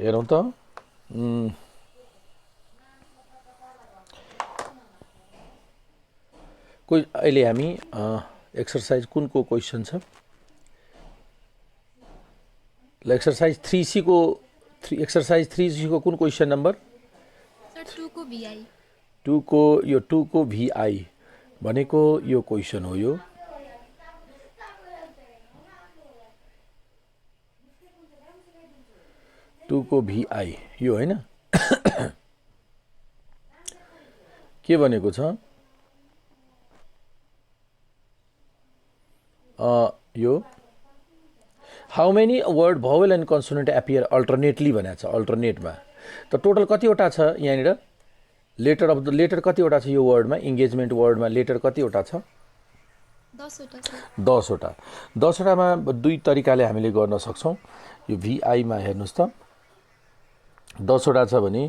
हेरौँ त कोही अहिले हामी एक्सरसाइज कुनको क्वेसन छ ल एक्सरसाइज 3C को एक्सरसाइज 3C को कुन क्वेसन नम्बर सर 2 को VI 2 को यो 2 को VI भनेको यो क्वेसन हो यो टू को VI यो हैन के भनेको छ यो how many word vowel and consonant appear alternately भनेको छ अल्टरनेटमा त टोटल कतिवटा छ यहाँनिर लेटर अफ द लेटर कतिवटा छ यो वर्डमा इन्गेजमेन्ट वर्डमा लेटर कतिवटा छ 10 वटा 10 वटामा दुई तरिकाले हामीले गर्न सक्छौं यो VI मा हेर्नुस् त 10 वटा छ भने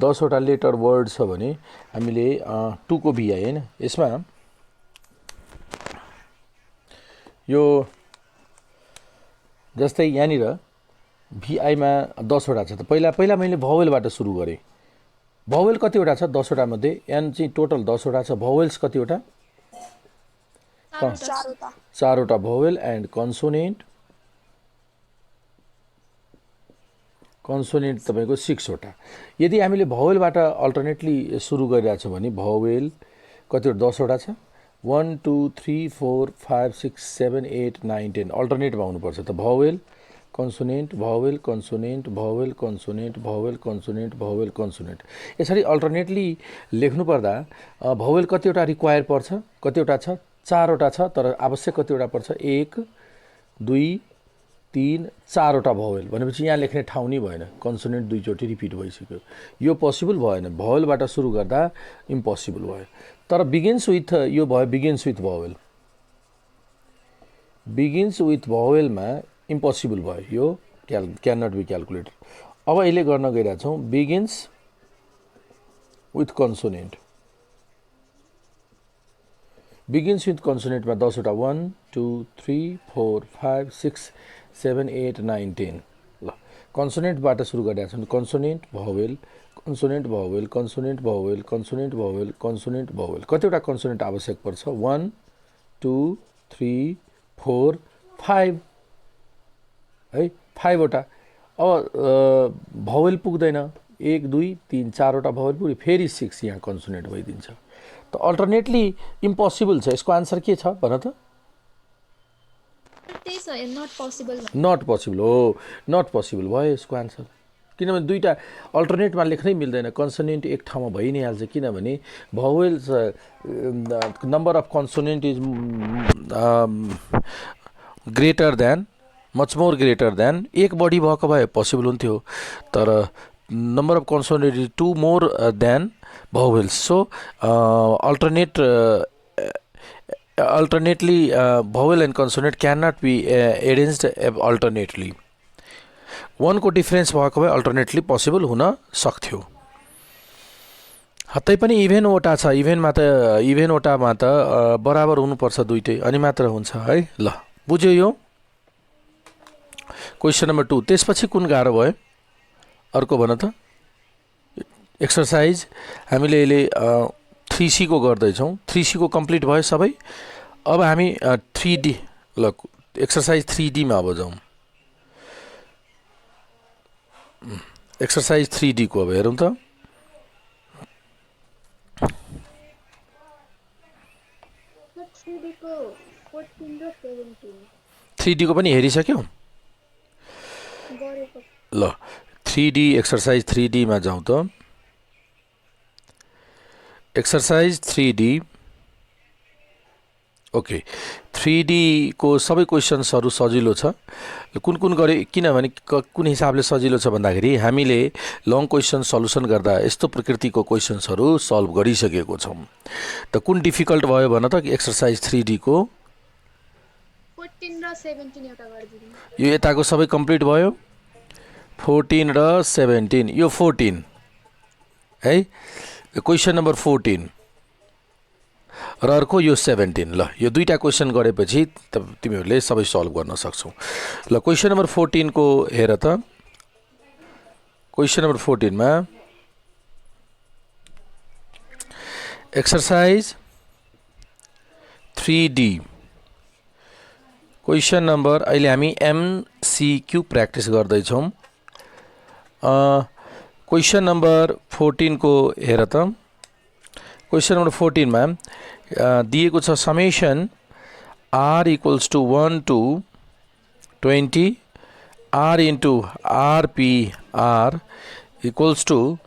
10 वटा लेटर वर्ड छ भने हामीले 2 को VI हैन यसमा यो जस्तै यहाँनिर VI मा 10 वटा छ त पहिला मैले भावेलबाट सुरु गरे भावेल कतिवटा छ 10 वटा मध्ये एन चाहिँ टोटल 10 वटा छ भावेल्स कतिवटा 4 वटा भावेल एन्ड कन्सोनेन्ट तपाईको 6 वटा यदि हामीले भावेलबाट अल्टरनेटली सुरु गरिरहेछ भने भावेल कतिवटा 10 वटा छ 1 2 3 4 5 6 7 8 9 10 अल्टरनेटमा हुनुपर्छ त vowel consonant vowel consonant vowel consonant vowel consonant vowel consonant यसरी अल्टरनेटली लेख्नु पर्दा भावेल कतिवटा रिक्वायर पर्छ कतिवटा छ 4 वटा छ तर आवश्यक कतिवटा पर्छ 1 2 3 4 वटा भावेल भनेपछि यहाँ लेख्ने ठाउँ नै भएन कन्सोनेन्ट दुई चोटि रिपिट भइसक्यो यो पोसिबल भएन भावेलबाट सुरु गर्दा इम्पोसिबल भयो तर बिगिन्स विथ यो भयो बिगिन्स विथ भावेल मा इम्पोसिबल भयो यो क्यान नट बी क्याल्कुलेटेड अब अहिले गर्न गइरा छौं बिगिन्स विथ कन्सोनेन्ट मा 10 वटा 1 2 3 4 5 6 7 8 9 10 ल कन्सोनेन्टबाट सुरु गरिरा छौं consonant vowel consonant vowel consonant vowel consonant vowel consonant vowel कतिवटा कन्सोनेन्ट आवश्यक पर्छ 1 2 3 4 5 है 5 वटा अब भावेल पुग्दैन 1 2 3 4 वटा भावेल पुग्यो फेरि 6 यहाँ कन्सोनेन्ट भइदिन्छ त अल्टरनेटली इम्पोसिबल छ यसको आन्सर के छ भन त नट पोसिबल हो नट पोसिबल भयो यसको आन्सर किनभने दुईटा अल्टरनेटमा लेख्नै मिल्दैन कन्सोनेन्ट एक ठाउँमा भइ नै हाल्छ किनभने vowels number of consonant is greater than much more greater than एक बढी भएको भए पोसिबल हुन्थ्यो तर number of consonant is two more than vowels so alternately vowel and consonant cannot be arranged alternately one को डिफरेन्स भएको भए alternately possible हुन सक्थ्यो हतै पनि इभेन वटामा त बराबर हुनुपर्छ दुईटै अनि मात्र हुन्छ है ल बुझ्यो यो क्वेशन नम्बर 2 त्यसपछि कुन गाह्रो भयो अर्को भन त एक्सरसाइज हामीले अहिले 3C को गर्दै छौं 3C को कम्प्लिट भयो सबै अब हामी 3D ल एक्सरसाइज 3D मा अब जाउँ एक्सरसाइज 3D को अब हेरौँ त 3D को पनि हेरिसक्यौ ल 3D एक्सरसाइज 3D मा जाउँ त एक्सरसाइज 3D ओके 3D को सबै क्वेशन्सहरु सजिलो छ कुन गरे किनभने कुन हिसाबले सजिलो छ भन्दाखेरि हामीले लङ क्वेशन सल्युसन गर्दा यस्तो प्रकृतिको क्वेशन्सहरु सल्भ गरिसकेको छौं त कुन डिफिकल्ट भयो भन त एक्सरसाइज 3D को 14 र 17 एउटा गर्दिनु यो यताको सबै कम्प्लिट भयो 14 र 17 यो 14 है क्वेशन नम्बर 14 र अर्को यो 17 ल यो दुईटा क्वेशन गरेपछि तिमीहरुले सबै सल्भ गर्न सक्छौ ल क्वेशन नम्बर 14 को हेर त क्वेसन नम्बर 14 मा एक्सरसाइज 3D क्वेसन नम्बर अहिले हामी MCQ प्र्याक्टिस गर्दैछौँ। क्वेसन नम्बर 14 को हेर त। क्वेसन नम्बर 14 मा दिएको छ summation R equals to 1 to 20 R into RPR equals to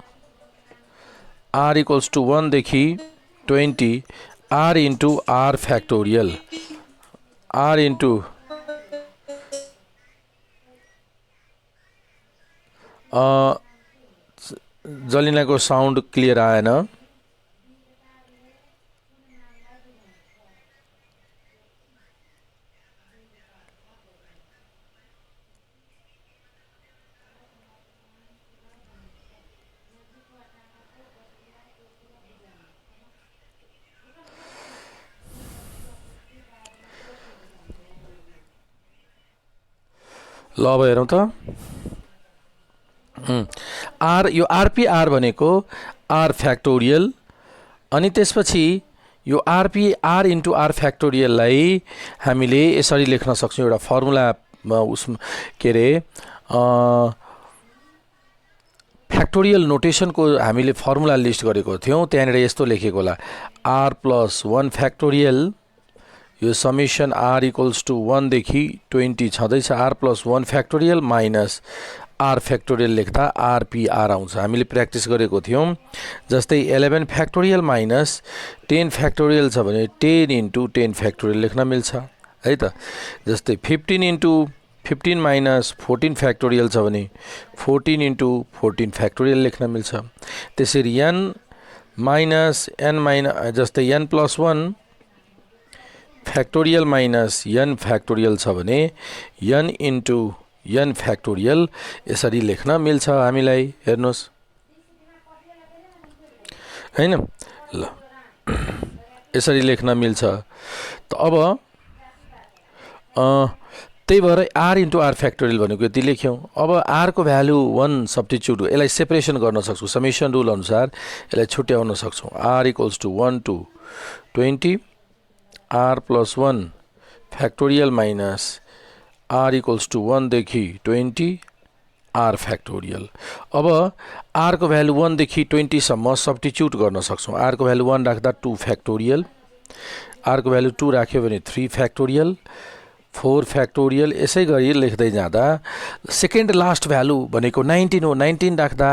R equals to 1 देखि 20 R into R factorial R into जलिनाको साउन्ड क्लियर आएन। ल अब हेरौँ त। आर यो आरपीआर भनेको आर फ्याक्टोरियल अनि त्यसपछि यो आरपीआर इन्टु आर फ्याक्टोरियललाई हामीले यसरी लेख्न सक्छौँ। एउटा फर्मुला उस के अरे फ्याक्टोरियल नोटेसनको हामीले फर्मुला लिस्ट गरेको थियौँ। त्यहाँनिर यस्तो लेखेको होला आर प्लस 1 फ्याक्टोरियल यो समेसन आर इक्वल्स टू 1 देखि 20 छँदैछ r plus 1 factorial minus r factorial लेख्दा आरपीआर आउँछ। हामीले प्र्याक्टिस गरेको थियौँ। जस्तै 11 फ्याक्टोरियल माइनस 10 फ्याक्टोरियल छ भने 10 इन्टु 10 फ्याक्टोरियल लेख्न मिल्छ है त। जस्तै 15 इन्टु 15 माइनस 14 फ्याक्टोरियल छ भने 14 इन्टु 14 फ्याक्टोरियल लेख्न मिल्छ। त्यसरी n माइनस n माइनस जस्तै n plus 1 factorial minus n factorial छ भने n इन्टु n फ्याक्टोरियल यसरी लेख्न मिल्छ हामीलाई। हेर्नुहोस् हैन, ल यसरी लेख्न मिल्छ। त अब त्यही भएर आर इन्टु आर फ्याक्टोरियल भनेको यति लेख्यौँ। अब आर को भ्यालु 1 सब्स्टिट्युट यसलाई सेपरेसन गर्न सक्छौँ। समेसन रुल अनुसार यसलाई छुट्याउन सक्छौँ। R equals to 1 to 20 r plus 1 factorial minus r equals to 1 देखि 20 आर फ्याक्टोरियल। अब आर को भ्यालु 1 देखि 20 सम्म सब्स्टिट्युट गर्न सक्छौँ। आर को भ्यालु 1 राख्दा 2 फ्याक्टोरियल, आर को भ्यालु 2 राख्यो भने 3 फ्याक्टोरियल, 4 फ्याक्टोरियल। यसै गरी लेख्दै जाँदा सेकेन्ड लास्ट भ्यालु भनेको 19 हो। 19 राख्दा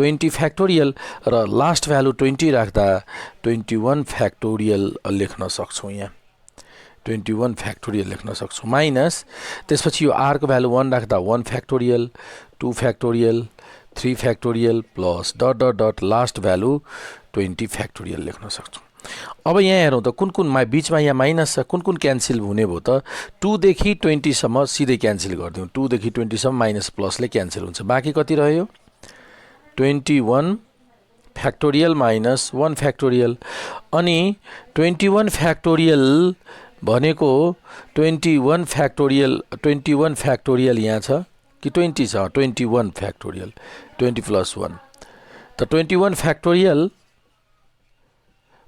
20 फ्याक्टोरियल र लास्ट भ्यालु 20 राख्दा 21 फ्याक्टोरियल लेख्न सक्छौँ। यहाँ 21 फ्याक्टोरियल लेख्न सक्छौँ। माइनस त्यसपछि यो आर को भ्यालु 1 राख्दा 1 factorial, 2 factorial, 3 factorial plus dot dot dot last value 20 factorial लेख्न सक्छौँ। अब यहाँ हेरौँ त कुन कुन बिचमा यहाँ माइनस छ, कुन कुन क्यान्सल हुने भयो त। 2 देखि 20 सम्म सिधै क्यान्सल गरिदिउँ। 2 देखि 20 सम्म माइनस प्लसले क्यान्सल हुन्छ। बाँकी कति रह्यो 21 फ्याक्टोरियल माइनस 1 फ्याक्टोरियल। अनि 21 फ्याक्टोरियल भनेको 21 फ्याक्टोरियल यहाँ छ कि 20 छ 21 फ्याक्टोरियल 20 प्लस 1 त 21 फ्याक्टोरियल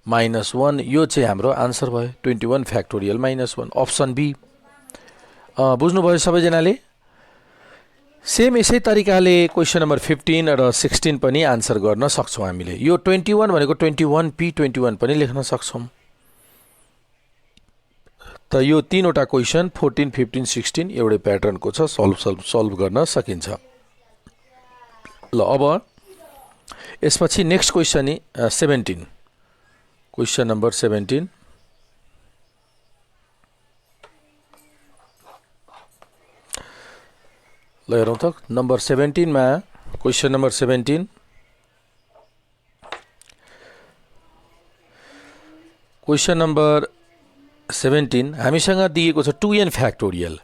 माइनस 1 यो चाहिँ हाम्रो आन्सर भयो। 21 फ्याक्टोरियल माइनस 1 अप्सन बी। बुझ्नुभयो सबैजनाले। सेम यसै तरिकाले क्वेसन नम्बर 15 र 16 पनि आन्सर गर्न सक्छौँ हामीले। यो 21 भनेको 21P21 पनि लेख्न सक्छौँ। त यो तीनवटा क्वेसन 14, 15, 16 एउटै प्याटर्नको छ। सल्भ गर्न सकिन्छ। ल अब यसपछि नेक्स्ट क्वेसन 17 क्वेसन नम्बर 17 ल हेरौँ त। नम्बर 17 मा क्वेसन नम्बर 17 क्वेसन नम्बर 17 हामीसँग दिएको छ 2n फ्याक्टोरियल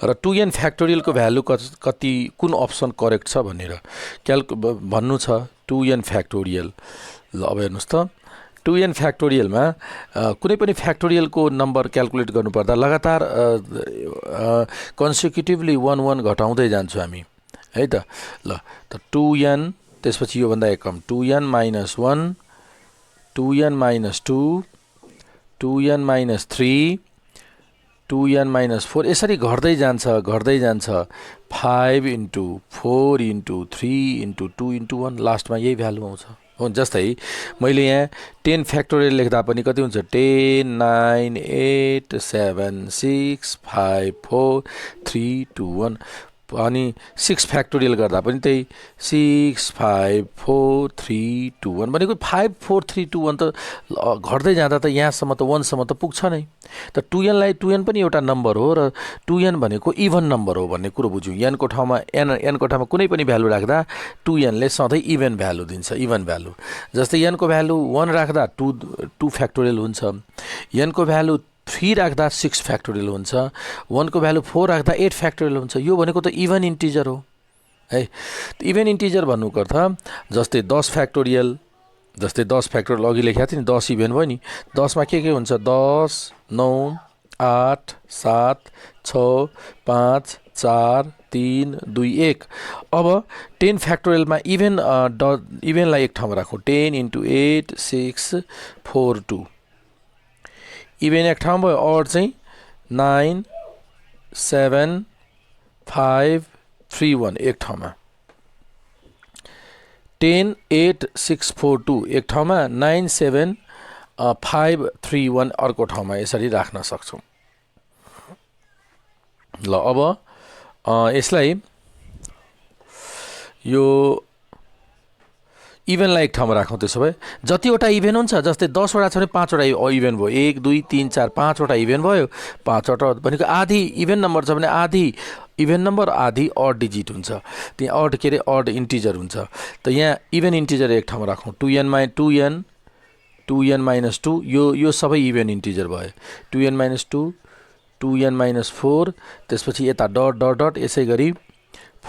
र 2n फ्याक्टोरियलको भ्यालु कति कुन अप्सन करेक्ट छ भनेर भन्नु छ। 2n factorial. ल अब हेर्नुहोस् त 2n फ्याक्टोरियलमा कुनै पनि फ्याक्टोरियलको नम्बर क्याल्कुलेट गर्नुपर्दा लगातार कन्सिक्युटिभली 1 1 घटाउँदै जान्छौँ हामी है त ल त 2n त्यसपछि यो भन्दा एक कम 2n minus 1 2n minus 2 2n minus 3 2n minus 4 यसरी घट्दै जान्छ 5 into 4 into 3 into 2 into 1 लास्टमा यही भ्यालु आउँछ हो जस्तै मैले यहाँ 10 फ्याक्टोरियल लेख्दा पनि कति हुन्छ 10 9 8 7 6 5 4 3 2 1 अनि 6 फ्याक्टोरियल गर्दा पनि त्यही 6 5 4 3 2 1 भनेको 5 4 3 2 1 त घट्दै जाँदा त यहाँसम्म त 1 सम्म त पुग्छ नै त 2n पनि एउटा नम्बर हो र 2n भनेको इभन नम्बर हो भन्ने कुरो बुझ्यौँ n को ठाउँमा कुनै पनि भ्यालु राख्दा 2n ले सधैँ इभन भ्यालु दिन्छ इभन भ्यालु जस्तै n को भ्यालु 1 राख्दा 2 फ्याक्टोरियल हुन्छ n को भ्यालु 3 राख्दा 6 फ्याक्टोरियल हुन्छ 1 को भ्यालु 4 राख्दा 8 फ्याक्टोरियल हुन्छ यो भनेको त इभन इन्टिजर हो है इभन इन्टिजर भन्नुको अर्थ जस्तै 10 फ्याक्टोरियल अघि लेखेको थिएँ नि 10 इभन भयो नि 10 मा के हुन्छ 10 9 8 7 6 5 4 3 2 1 अब 10 फ्याक्टोरियलमा इभनलाई एक ठाउँमा राखौँ 10 into 8 6 4 2 इभन एक ठाउँ भयो अड चाहिँ 9 7 5 3 1 एक ठाउँमा 10 8 6 4 2 एक ठाउँमा 9 7 5 3 1 अर्को ठाउँमा यसरी राख्न सक्छौँ ल अब यसलाई यो इभेनलाई एक ठाउँमा राखौँ त्यसो भए जतिवटा इभेन हुन्छ जस्तै 10 वटा छ भने 5 वटा इभेन भयो 1 2 3 4 5 वटा इभेन भयो 5 वटा भनेको आधी इभेन नम्बर छ भने आधी इभेन नम्बर आधी अड डिजिट हुन्छ त्यहाँ अड इन्टिजर हुन्छ त यहाँ इभेन इन्टिजर एक ठाउँमा राखौँ 2n minus 2 यो सबै इभेन इन्टिजर भयो 2n minus 2 2n minus 4 त्यसपछि यता डट डट डट यसै गरी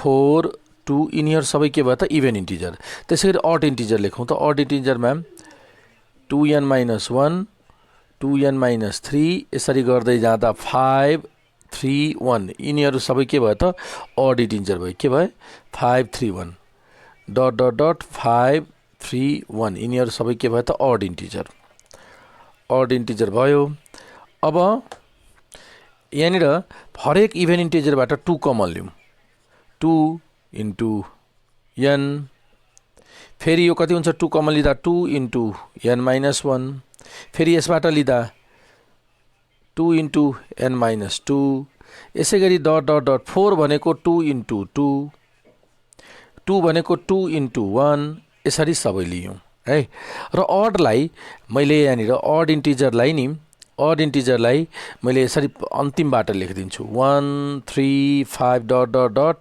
4 2 यिनीहरू सबै के भयो त इभेन इन्टिजर त्यसै गरी अड इन्टिजर लेखौँ त odd इन्टिजरमा 2n minus 1 2n minus 3 यसरी गर्दै जाँदा 5 3 1 यिनीहरू सबै के भयो त अड इन्टिजर भयो के भयो 5 3 1 डट डट डट 5 3 1 यिनीहरू सबै के भयो त अड इन्टिजर भयो अब यहाँनिर हरेक इभेन इन्टिजरबाट 2 कमन लिउँ 2 into n फेरि यो कति हुन्छ 2 कमन लिँदा 2 into n minus 1 फेरि यसबाट लिँदा 2 into n minus 2 यसै गरी डट डट डट 4 भनेको 2 into 2 2 भनेको 2 into 1 यसरी सबै लियौँ है र अडलाई मैले यहाँनिर अड इन्टिजरलाई मैले यसरी अन्तिमबाट लेखिदिन्छु 1 3 5 dot dot dot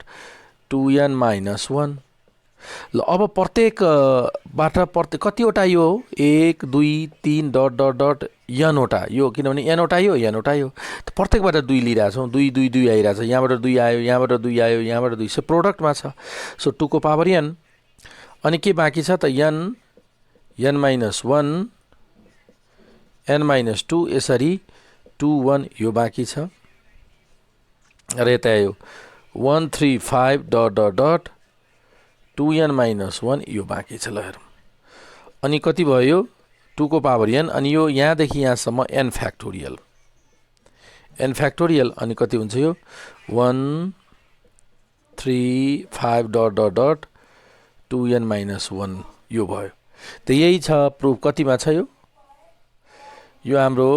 2n minus 1 ल अब प्रत्येकबाट कतिवटा यो 1 2 3 डट डट डट n वटा यो किनभने n वटा यो प्रत्येकबाट 2 लिइरहेछौँ 2 2 2 आइरहेछ यहाँबाट 2 आयो यहाँबाट 2 आयो यहाँबाट 2 सो प्रोडक्टमा छ सो 2 को पावर n अनि के बाँकी छ त n minus 1 n minus 2 यसरी 2 1 यो बाँकी छ र यता आयो 1 3 5 dot dot dot 2n minus 1 यो बाँकी छ ल हेरौँ अनि कति भयो 2 को पावर n अनि यो यहाँदेखि यहाँसम्म n फ्याक्टोरियल अनि कति हुन्छ यो 1 3 5 dot dot dot 2n minus 1 यो भयो त यही छ प्रुफ कतिमा छ यो हाम्रो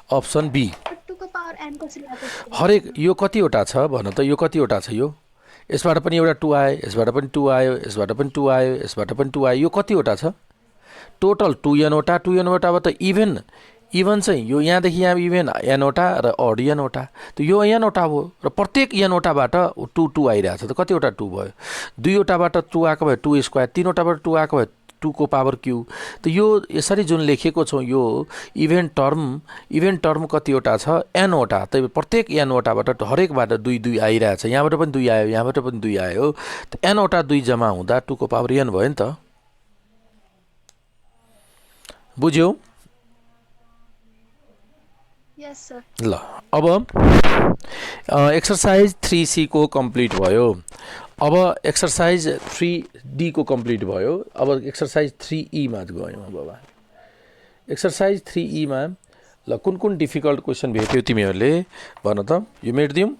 अप्सन बी हरेक यो कतिवटा छ भन त यो कतिवटा छ यो यसबाट पनि एउटा 2 आयो यसबाट पनि 2 आयो यसबाट पनि 2 आयो यसबाट पनि 2 आयो यो कतिवटा छ टोटल 2n वटा अब त इभन चाहिँ यो यहाँदेखि यहाँ इभन n वटा र अड n वटा त यो n वटा हो र प्रत्येक n वटाबाट 2 2 आइरहेछ त कतिवटा 2 भयो 2 वटाबाट 2 आएको भयो 2 स्क्वायर 3 वटाबाट 2 आएको भयो 2 को पावर क्यू त यो यसरी जुन लेखेको छौँ यो इभेन टर्म कतिवटा छ n वटा त प्रत्येक n वटाबाट हरेकबाट 2 2 आइरहेछ यहाँबाट पनि 2 आयो यहाँबाट पनि 2 आयो त n वटा 2 जम्मा हुँदा 2 को पावर n भयो नि त बुझ्यौ यस सर ल अब एक्सरसाइज 3C को कम्प्लिट भयो। अब एक्सरसाइज 3D को कम्प्लिट भयो। अब एक्सरसाइज 3E मा गयौँ। अब एक्सरसाइज 3E मा ल कुन कुन डिफिकल्ट क्वेसन भेट्यो तिमीहरूले भन त, यो मेटिदिउँ।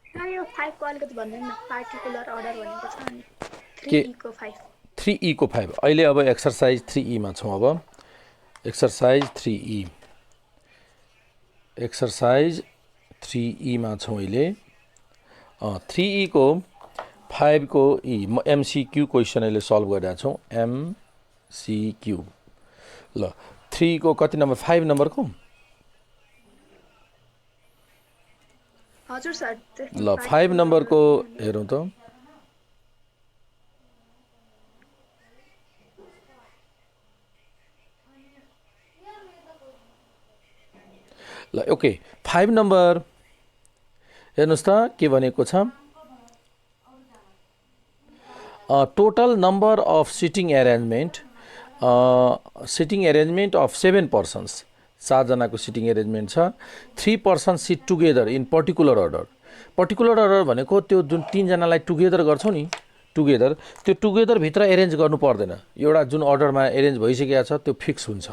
सर यो 5 को अलिकति भन्दैन न, पार्टिकुलर अर्डर भनेको छ अनि के 3E को 5 3E को 5 अहिले अब एक्सरसाइज 3E मा छौँ। अब एक्सरसाइज 3E एक्सरसाइज 3E मा छौँ अहिले। 3E को 5 को E MCQ क्वेसन अहिले सल्भ गरिरहेको छौँ। MCQ ल 3 को कति नम्बर 5 नम्बरको हजुर सर ल 5 नम्बरको हेरौँ त। ल ओके 5 नम्बर हेर्नुहोस् त के भनेको छ। Total number of sitting arrangement of 7 persons, 7 जनाको सिटिङ एरेन्जमेन्ट छ। 3 person sit together in particular order. Particular order भनेको त्यो जुन 3 जनालाई टुगेदर गर्छौँ नि, टुगेदर, त्यो टुगेदर भित्र एरेन्ज गर्नु पर्दैन। एउटा जुन अर्डरमा एरेन्ज भइसकेको छ त्यो फिक्स हुन्छ।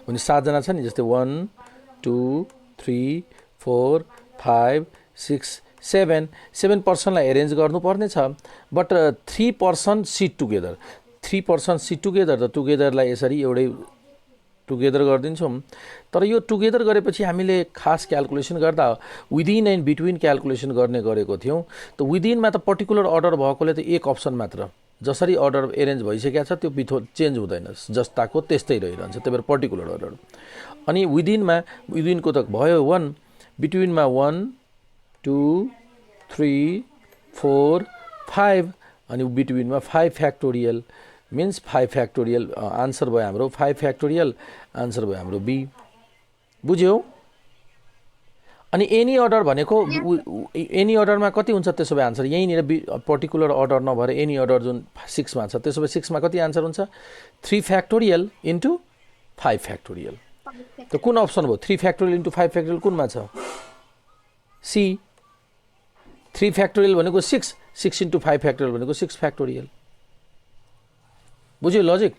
भने 7 जना छ नि, जस्तै 1 2 3 4 5 6 7 पर्सनलाई एरेन्ज गर्नुपर्ने छ। But 3 person sit together, 3 person sit together त टुगेदरलाई यसरी एउटै टुगेदर गरिदिन्छौँ। तर यो टुगेदर गरेपछि हामीले खास क्याल्कुलेसन गर्दा विदिन एन्ड बिट्विन क्याल्कुलेसन गर्ने गरेको थियौँ। त विदिनमा त पर्टिकुलर अर्डर भएकोले त एक अप्सन मात्र, जसरी अर्डर एरेन्ज भइसकेको छ त्यो बिथो चेन्ज हुँदैन, जस्ताको त्यस्तै रहिरहन्छ, त्यही भएर पर्टिकुलर अर्डर। अनि विदिनको त भयो 1, बिट्विनमा 1 2 3 4 5 अनि बिट्विनमा 5 फ्याक्टोरियल मिन्स 5 फ्याक्टोरियल आन्सर भयो हाम्रो 5 फ्याक्टोरियल, आन्सर भयो हाम्रो बी। बुझ्यौ? अनि एनी अर्डर भनेको एनी अर्डरमा कति हुन्छ त्यसो भए आन्सर? यहीँनिर पर्टिकुलर अर्डर नभएर एनी अर्डर जुन 6 मा छ, त्यसो भए 6 मा कति आन्सर हुन्छ? 3 फ्याक्टोरियल इन्टु 5 फ्याक्टोरियल। त कुन अप्सन भयो? 3 फ्याक्टोरियल इन्टु 5 फ्याक्टोरियल कुनमा छ? सी। 3 फ्याक्टोरियल भनेको 6, 6 इन्टु 5 फ्याक्टोरियल भनेको 6 फ्याक्टोरियल। बुझ्यो लजिक?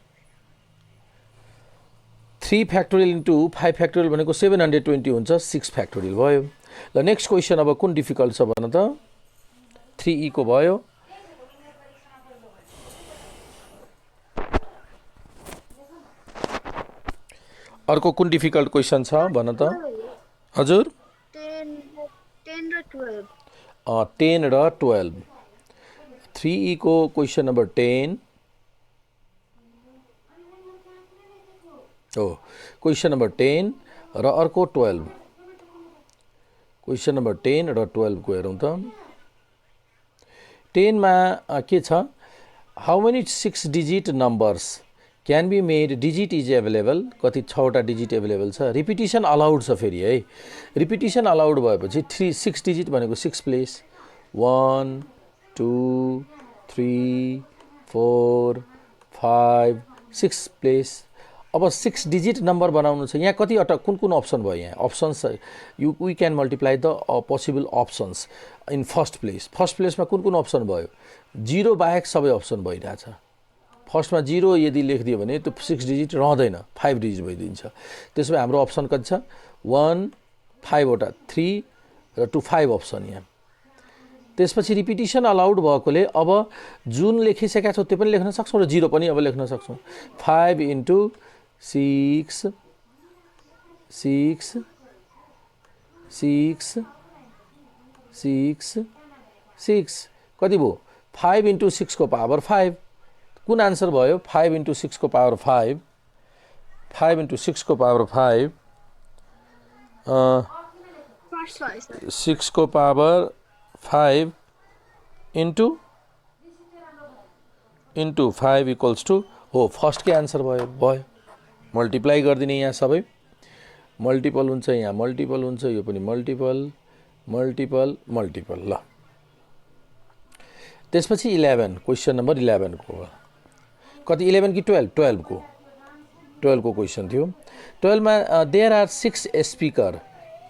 3 फ्याक्टोरियल इन्टु 5 फ्याक्टोरियल भनेको 720 हुन्छ, 6 फ्याक्टोरियल भयो। ल नेक्स्ट क्वेसन अब कुन डिफिकल्ट छ भन त? 3E को भयो। अर्को कुन डिफिकल्ट क्वेसन छ भन त? हजुर 10 र 12 10 र 12। 3E को क्वेसन नम्बर 10 हो, क्वेसन नम्बर 10 र अर्को 12। क्वेसन नम्बर 10 र 12 को हेरौँ त। 10 मा के छ? How many 6 digit numbers can be made, digit is available, कति 6वटा डिजिट एभाइलेबल छ। रिपिटिसन अलाउड छ फेरि है। रिपिटिसन अलाउड भएपछि 6 डिजिट भनेको 6 प्लेस, 1 2 3 4 5 6 प्लेस। अब 6 डिजिट नम्बर बनाउनु छ। यहाँ कतिवटा कुन कुन अप्सन भयो? यहाँ options we can multiply the possible options in first place. First प्लेसमा कुन कुन अप्सन भयो? 0 बाहेक सबै अप्सन भइरहेछ। फर्स्टमा 0 यदि लेखिदियो भने त्यो 6 डिजिट रहँदैन, 5 डिजिट भइदिन्छ। त्यसो भए हाम्रो अप्सन कति छ? 1 5वटा, 3 र 2 5 अप्सन यहाँ। त्यसपछि रिपिटिसन अलाउड भएकोले अब जुन लेखिसकेका छौँ त्यो पनि लेख्न सक्छौँ र 0 पनि अब लेख्न सक्छौँ। 5 इन्टु 6 6 6 6 6 कति भयो? 5 इन्टु 6 को पावर 5। कुन आन्सर भयो? 5 इन्टु 6 को पावर 5। 5 इन्टु 6 को पावर 5 6 को पावर 5 इन्टु 5 इक्वल्स टू हो फर्स्ट के आन्सर भयो। मल्टिप्लाई गरिदिने यहाँ सबै मल्टिपल हुन्छ, यहाँ मल्टिपल हुन्छ, यो पनि मल्टिपल मल्टिपल मल्टिपल। ल त्यसपछि 11 क्वेसन नम्बर 11 को कति? 11 कि 12? 12 को 12 को क्वेसन थियो 12 मा देयर आर 6 स्पिकर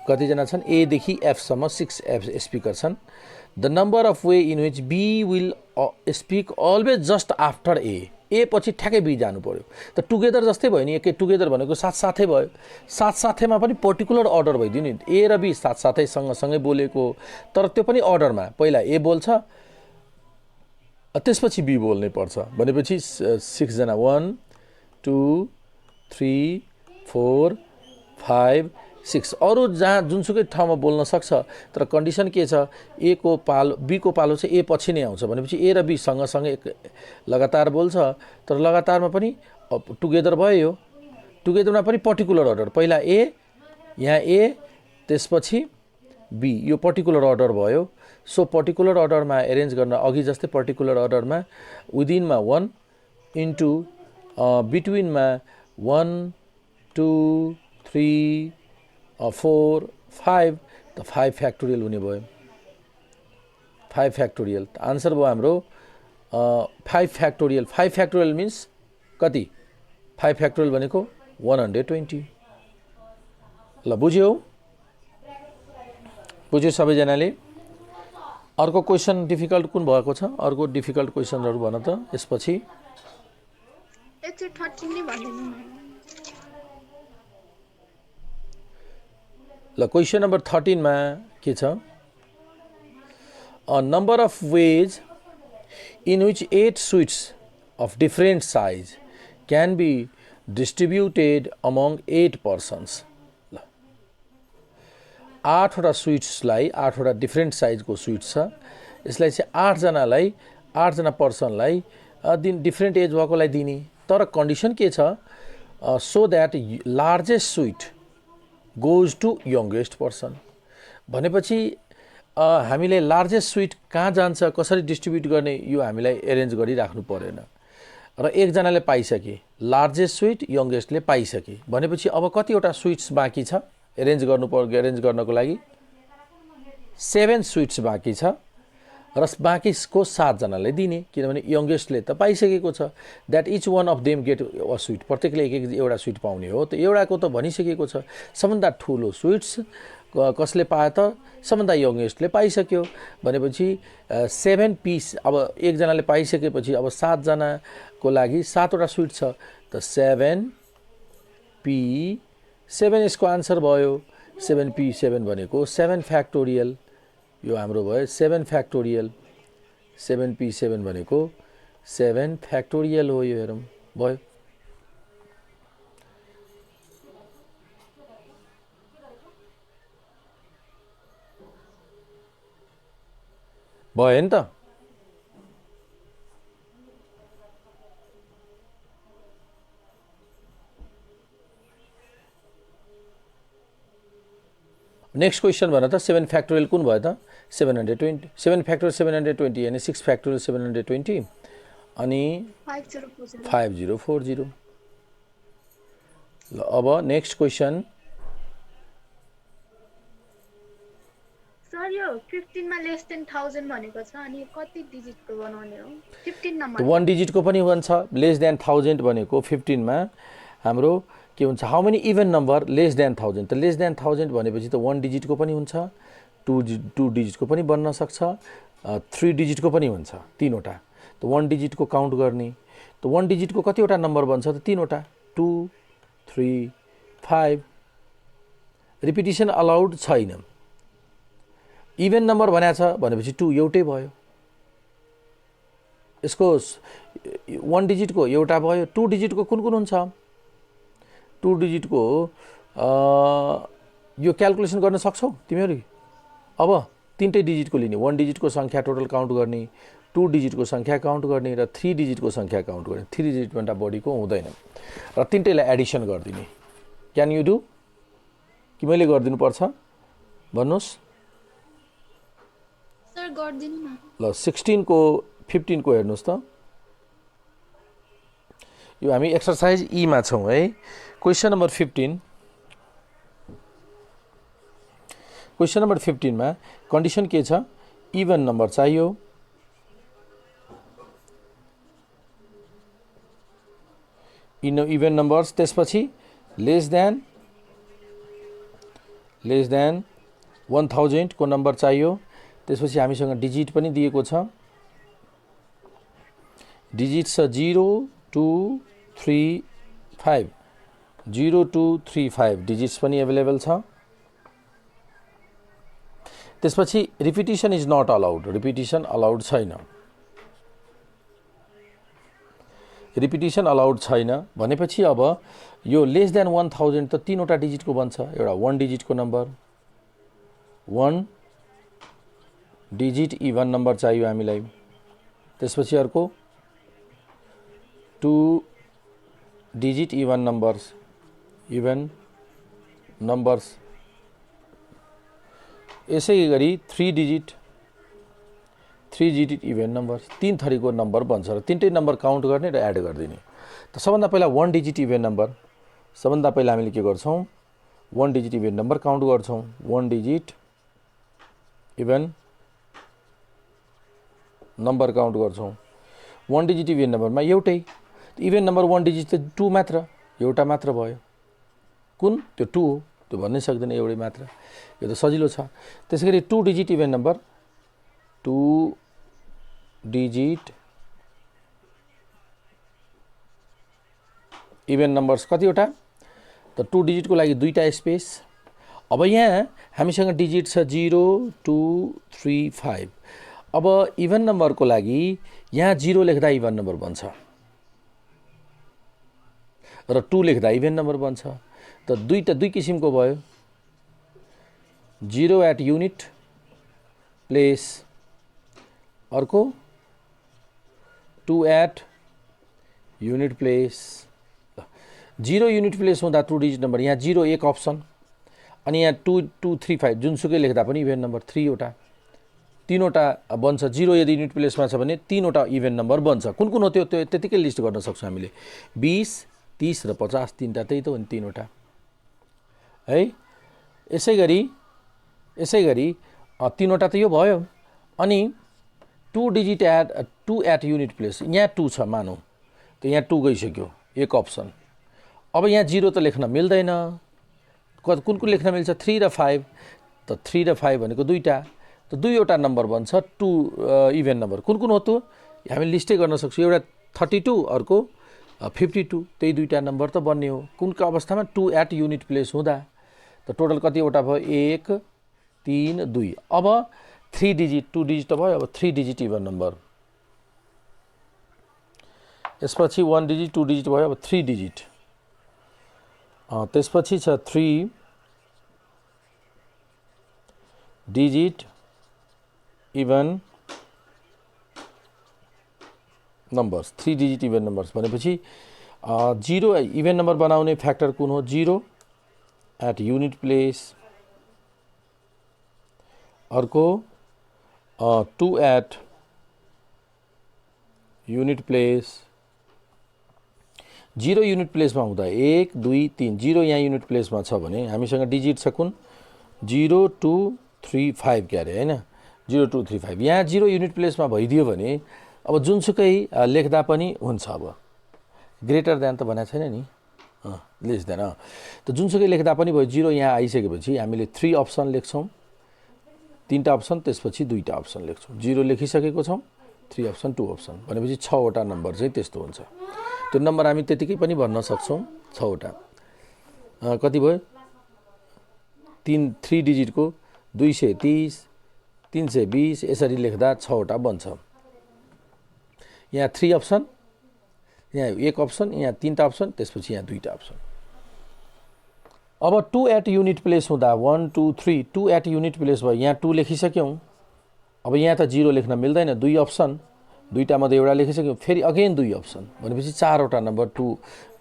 कतिजना छन् ए देखि एफ सम्म 6 स्पिकर छन् the number of way in which B will speak always just after A पछि ठ्याक्कै बी जानु पर्यो त टुगेदर जस्तै भयो नि एकै टुगेदर भनेको साथसाथै भयो साथसाथैमा पनि पर्टिकुलर अर्डर भइदियो नि ए र बी साथसाथै सँगसँगै बोलेको तर त्यो पनि अर्डरमा पहिला ए बोल्छ त्यसपछि बी बोल्नै पर्छ भनेपछि 6 जना 1 2 3 4 5 6 अरू जहाँ जुनसुकै ठाउँमा बोल्न सक्छ तर कन्डिसन के छ ए को पालो बी को पालो चाहिँ ए पछि नै आउँछ भनेपछि ए र बी सँगसँगै लगातार बोल्छ तर लगातारमा पनि टुगेदर भयो यो टुगेदरमा पनि पर्टिकुलर अर्डर पहिला ए यहाँ ए त्यसपछि बी यो पर्टिकुलर अर्डर भयो सो पर्टिकुलर अर्डरमा एरेन्ज गर्न अघि जस्तै पर्टिकुलर अर्डरमा विदिनमा 1 इन्टु बिट्विनमा 1 2 3 4 5 त 5 फ्याक्टोरियल हुने भयो 5 फ्याक्टोरियल आन्सर भयो हाम्रो 5 फ्याक्टोरियल मिन्स कति 5 फ्याक्टोरियल भनेको 120 ल बुझ्यो सबैजनाले अर्को क्वेसन डिफिकल्ट कुन भएको छ अर्को डिफिकल्ट क्वेसनहरु भन त यसपछि एकचोटि 13 नै भनिदिनु न ल क्वेसन नम्बर 13 मा के छ a number of ways in which 8 sweets of different size can be distributed among 8 persons 8 वटा स्वीट्सलाई 8 वटा डिफरेन्ट साइजको स्वीट्स छ यसलाई चाहिँ 8 जनालाई 8 जना पर्सनलाई डिफरेन्ट एज भएकोलाई दिने तर कन्डिसन के छ so that largest sweet goes to youngest person भनेपछि हामीले लार्जेस्ट स्वीट कहाँ जान्छ कसरी डिस्ट्रिब्युट गर्ने यो हामीलाई एरेन्ज गरिराख्नु परेन र एकजनाले पाइसके लार्जेस्ट स्वीट यंगेस्टले पाइसके भनेपछि अब कतिवटा स्वीट्स बाँकी छ एरेन्ज गर्नको लागि 7 स्वीट्स बाँकी छ र बाँकीको 7 जनालाई दिने किनभने यंगेस्टले त पाइसकेको छ that each one of them get a sweet प्रत्येकले एक एउटा स्वीट पाउने हो त एउटाको त भनिसकेको छ सबभन्दा ठुलो स्वीट्स कसले पाए त सबभन्दा यंगेस्टले पाइसक्यो भनेपछि 7 पीस अब एक जनाले पाइसकेपछि अब 7 जनाको लागि 7 वटा स्वीट छ त 7 पी 7 यसको आन्सर भयो 7p7 भनेको 7 फ्याक्टोरियल यो हाम्रो भयो 7 फ्याक्टोरियल 7p7 भनेको 7 फ्याक्टोरियल हो यो हेरौँ भयो नि त नेक्स्ट क्वेसन भन त 7 फ्याक्टोरियल कुन भयो त 720 7 फ्याक्टोरियल 720 यानी 6 फ्याक्टोरियल 720 अनि 5040 ल अब नेक्स्ट क्वेसन सर यो 15 मा लेस देन 1000 भनेको छ अनि कति डिजिटको बनाउने हो 15 नम्बर 1 डिजिटको पनि हुन्छ लेस देन 1000 भनेको 15 मा हाम्रो के हुन्छ how many even number less than 1000 त लेस देन 1000 भनेपछि त 1 डिजिटको पनि हुन्छ 2 डिजिटको पनि बन्न सक्छ 3 डिजिटको पनि हुन्छ तीनवटा त 1 डिजिटको काउन्ट गर्ने त 1 डिजिटको कतिवटा नम्बर बन्छ त तीनवटा 2 3 5 रिपिटिसन अलाउड छैन इभन नम्बर भनेको छ भनेपछि 2 एउटै भयो यसको 1 डिजिटको एउटा भयो 2 डिजिटको कुन कुन हुन्छ 2 डिजिटको यो क्याल्कुलेसन गर्न सक्छौ तिमीहरु अब तीनटै डिजिटको लिने 1 डिजिटको संख्या टोटल काउन्ट गर्ने 2 डिजिटको संख्या काउन्ट गर्ने र 3 डिजिटको संख्या काउन्ट गर्ने 3 डिजिट भन्दा बढीको हुँदैन र तीनटैलाई एडिसन गर्दिने क्यान यु डु कि मैले गर्दिनु पर्छ भन्नुस् सर गर्दिनु न ल 16 को 15 को हेर्नुस् त यो हामी एक्सरसाइज ई मा छौं है क्वेशन नंबर 15 क्वेशन नंबर 15 मा कन्डिसन के छ इभन नम्बर चाहियो इभेन नम्बर्स, त्यसपछि लेस देन 1000 को नम्बर चाहियो। त्यसपछि हामीसँग डिजिट पनि दिएको छ, डिजिट छ 0 2 3 5, 0 2 3 5 डिजिट्स पनि एभाइलेबल छ। त्यसपछि रिपिटिसन इज नट अलाउड, रिपिटिसन अलाउड छैन, रिपिटिसन अलाउड छैन भनेपछि अब यो लेस देन 1000 त तीनवटा डिजिटको बन्छ। एउटा 1 डिजिटको नम्बर, 1 डिजिट इभन नम्बर चाहियो हामीलाई। त्यसपछि अर्को 2 डिजिट इभन नम्बर्स, यसै गरी 3 डिजिट इभेन नम्बर्स, तीन थरीको नम्बर बन्छ र तीनटै नम्बर काउन्ट गर्ने र एड गरिदिने। त सबभन्दा पहिला 1 डिजिट इभेन नम्बर, सबभन्दा पहिला हामीले के गर्छौँ, 1 डिजिट इभेन नम्बर काउन्ट गर्छौँ। 1 डिजिट इभेन नम्बर काउन्ट गर्छौँ। 1 डिजिट इभेन नम्बरमा एउटै इभेन नम्बर 1 डिजिट त 2 मात्र, एउटा मात्र भयो। कुन? त्यो 2 हो, त्यो भन्नै सक्दैन, एउटै मात्र, यो त सजिलो छ। त्यसैगरी 2 digit even number, 2 digit even numbers कतिवटा? त 2 डिजिटको लागि 2टा स्पेस। अब यहाँ हामीसँग डिजिट छ 0 2 3 5। अब इभन नम्बरको लागि यहाँ 0 लेख्दा इभन नम्बर बन्छ र 2 लेख्दा इभेन नम्बर बन्छ। त दुई किसिमको भयो, 0 एट युनिट प्लेस, अर्को 2 at unit place. 0 unit place हुँदा 2 डिजिट नम्बर, यहाँ 0 एक अप्सन, अनि यहाँ 2 2 3 5 जुनसुकै लेख्दा पनि इभेन नम्बर 3 वटा, तीनवटा बन्छ। 0 यदि युनिट प्लेसमा छ भने तीनवटा इभेन नम्बर बन्छ। कुन कुन हो त्यो त्यतिकै लिस्ट गर्न सक्छौँ हामीले, 20 30 र 50, तीनटा त्यही त हो नि, तीनवटा है। यसै गरी तीनवटा त यो भयो। अनि 2 डिजिट एट युनिट प्लेस, यहाँ 2 छ मानौँ, त यहाँ 2 गइसक्यो, एक अप्सन। अब यहाँ 0 त लेख्न मिल्दैन, कुन लेख्न मिल्छ? 3 र 5, त 3 र 5 भनेको दुईटा, त दुईवटा नम्बर बन्छ 2 इभेन नम्बर। कुन हो त? हामी लिस्टै गर्न सक्छौँ, एउटा 32, अर्को 52, त्यही दुईटा नम्बर त बन्ने हो। कुनका अवस्थामा? 2 एट युनिट प्लेस हुँदा। त टोटल कतिवटा भयो? 1 3 2। अब 3 डिजिट, 2 डिजिट त भयो, अब 3 डिजिट इभन नम्बर, यसपछि 1 डिजिट 2 डिजिट भयो, अब 3 डिजिट। त्यसपछि छ 3 digit even numbers, 3 digit even numbers भनेपछि 0 इभेन नम्बर बनाउने फ्याक्टर कुन हो? 0 एट युनिट प्लेस, अर्को 2 एट युनिट प्लेस। 0 युनिट प्लेसमा हुँदा 1 2 3, 0 यहाँ युनिट प्लेसमा छ भने हामीसँग डिजिट छ कुन? 0 2 3 5 के अरे, होइन? 0 2 3 5। यहाँ 0 युनिट प्लेसमा भइदियो भने अब जुनसुकै लेख्दा पनि हुन्छ। अब ग्रेटर देन त भनेको छैन नि, लेस देन, त जुनसुकै लेख्दा पनि भयो। 0 यहाँ आइसकेपछि हामीले 3 अप्सन लेख्छौँ, तीनटा अप्सन, त्यसपछि दुईटा अप्सन लेख्छौँ। 0 लेखिसकेको छौँ, 3 अप्सन 2 अप्सन भनेपछि 6वटा नम्बर चाहिँ त्यस्तो हुन्छ। त्यो नम्बर हामी त्यतिकै पनि भन्न सक्छौँ, 6वटा। कति भयो? 3 डिजिटको 230 320, यसरी लेख्दा 6वटा बन्छ। यहाँ 3 अप्सन, यहाँ एक अप्सन, यहाँ तीनटा अप्सन, त्यसपछि यहाँ दुईटा अप्सन। अब 2 एट युनिट प्लेस हुँदा 1 2 3, 2 एट युनिट प्लेस भयो, यहाँ 2 लेखिसक्यौँ। अब यहाँ त 0 लेख्न मिल्दैन, 2 अप्सन, दुईटा मध्ये एउटा लेखिसक्यौँ, फेरि अगेन 2 अप्सन भनेपछि 4वटा नम्बर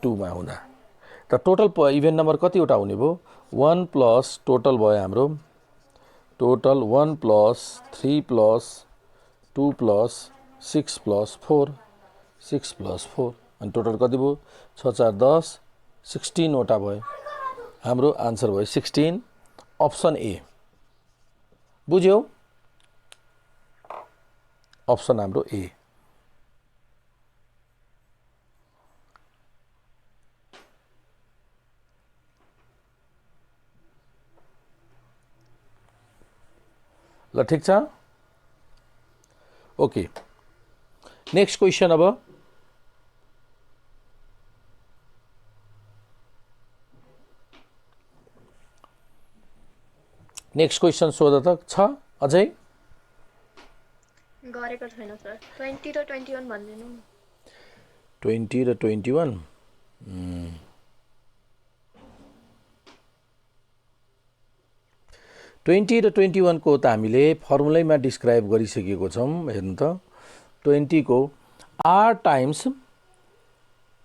2 मा हुँदा। त टोटल इभेन नम्बर कतिवटा हुने भयो? 1 प्लस टोटल भयो हाम्रो, total 1 plus 3 plus 2 plus 6 plus 4, 6 plus 4, अनि टोटल कति भयो? 6 4 10, 16वटा भयो। हाम्रो आन्सर भयो 16, अप्सन ए। बुझ्यौ? अप्सन हाम्रो ए। ल ठिक छ ओके नेक्स्ट क्वेसन अब नेक्स्ट क्वेसन सोध त छ अझै गरेको छैन सर 20 र 21 भन्दिनु 20 र 21 20 र 21 को त हामीले फर्मुलैमा डिस्क्राइब गरिसकेको छौं हेर्नु त 20 को r टाइम्स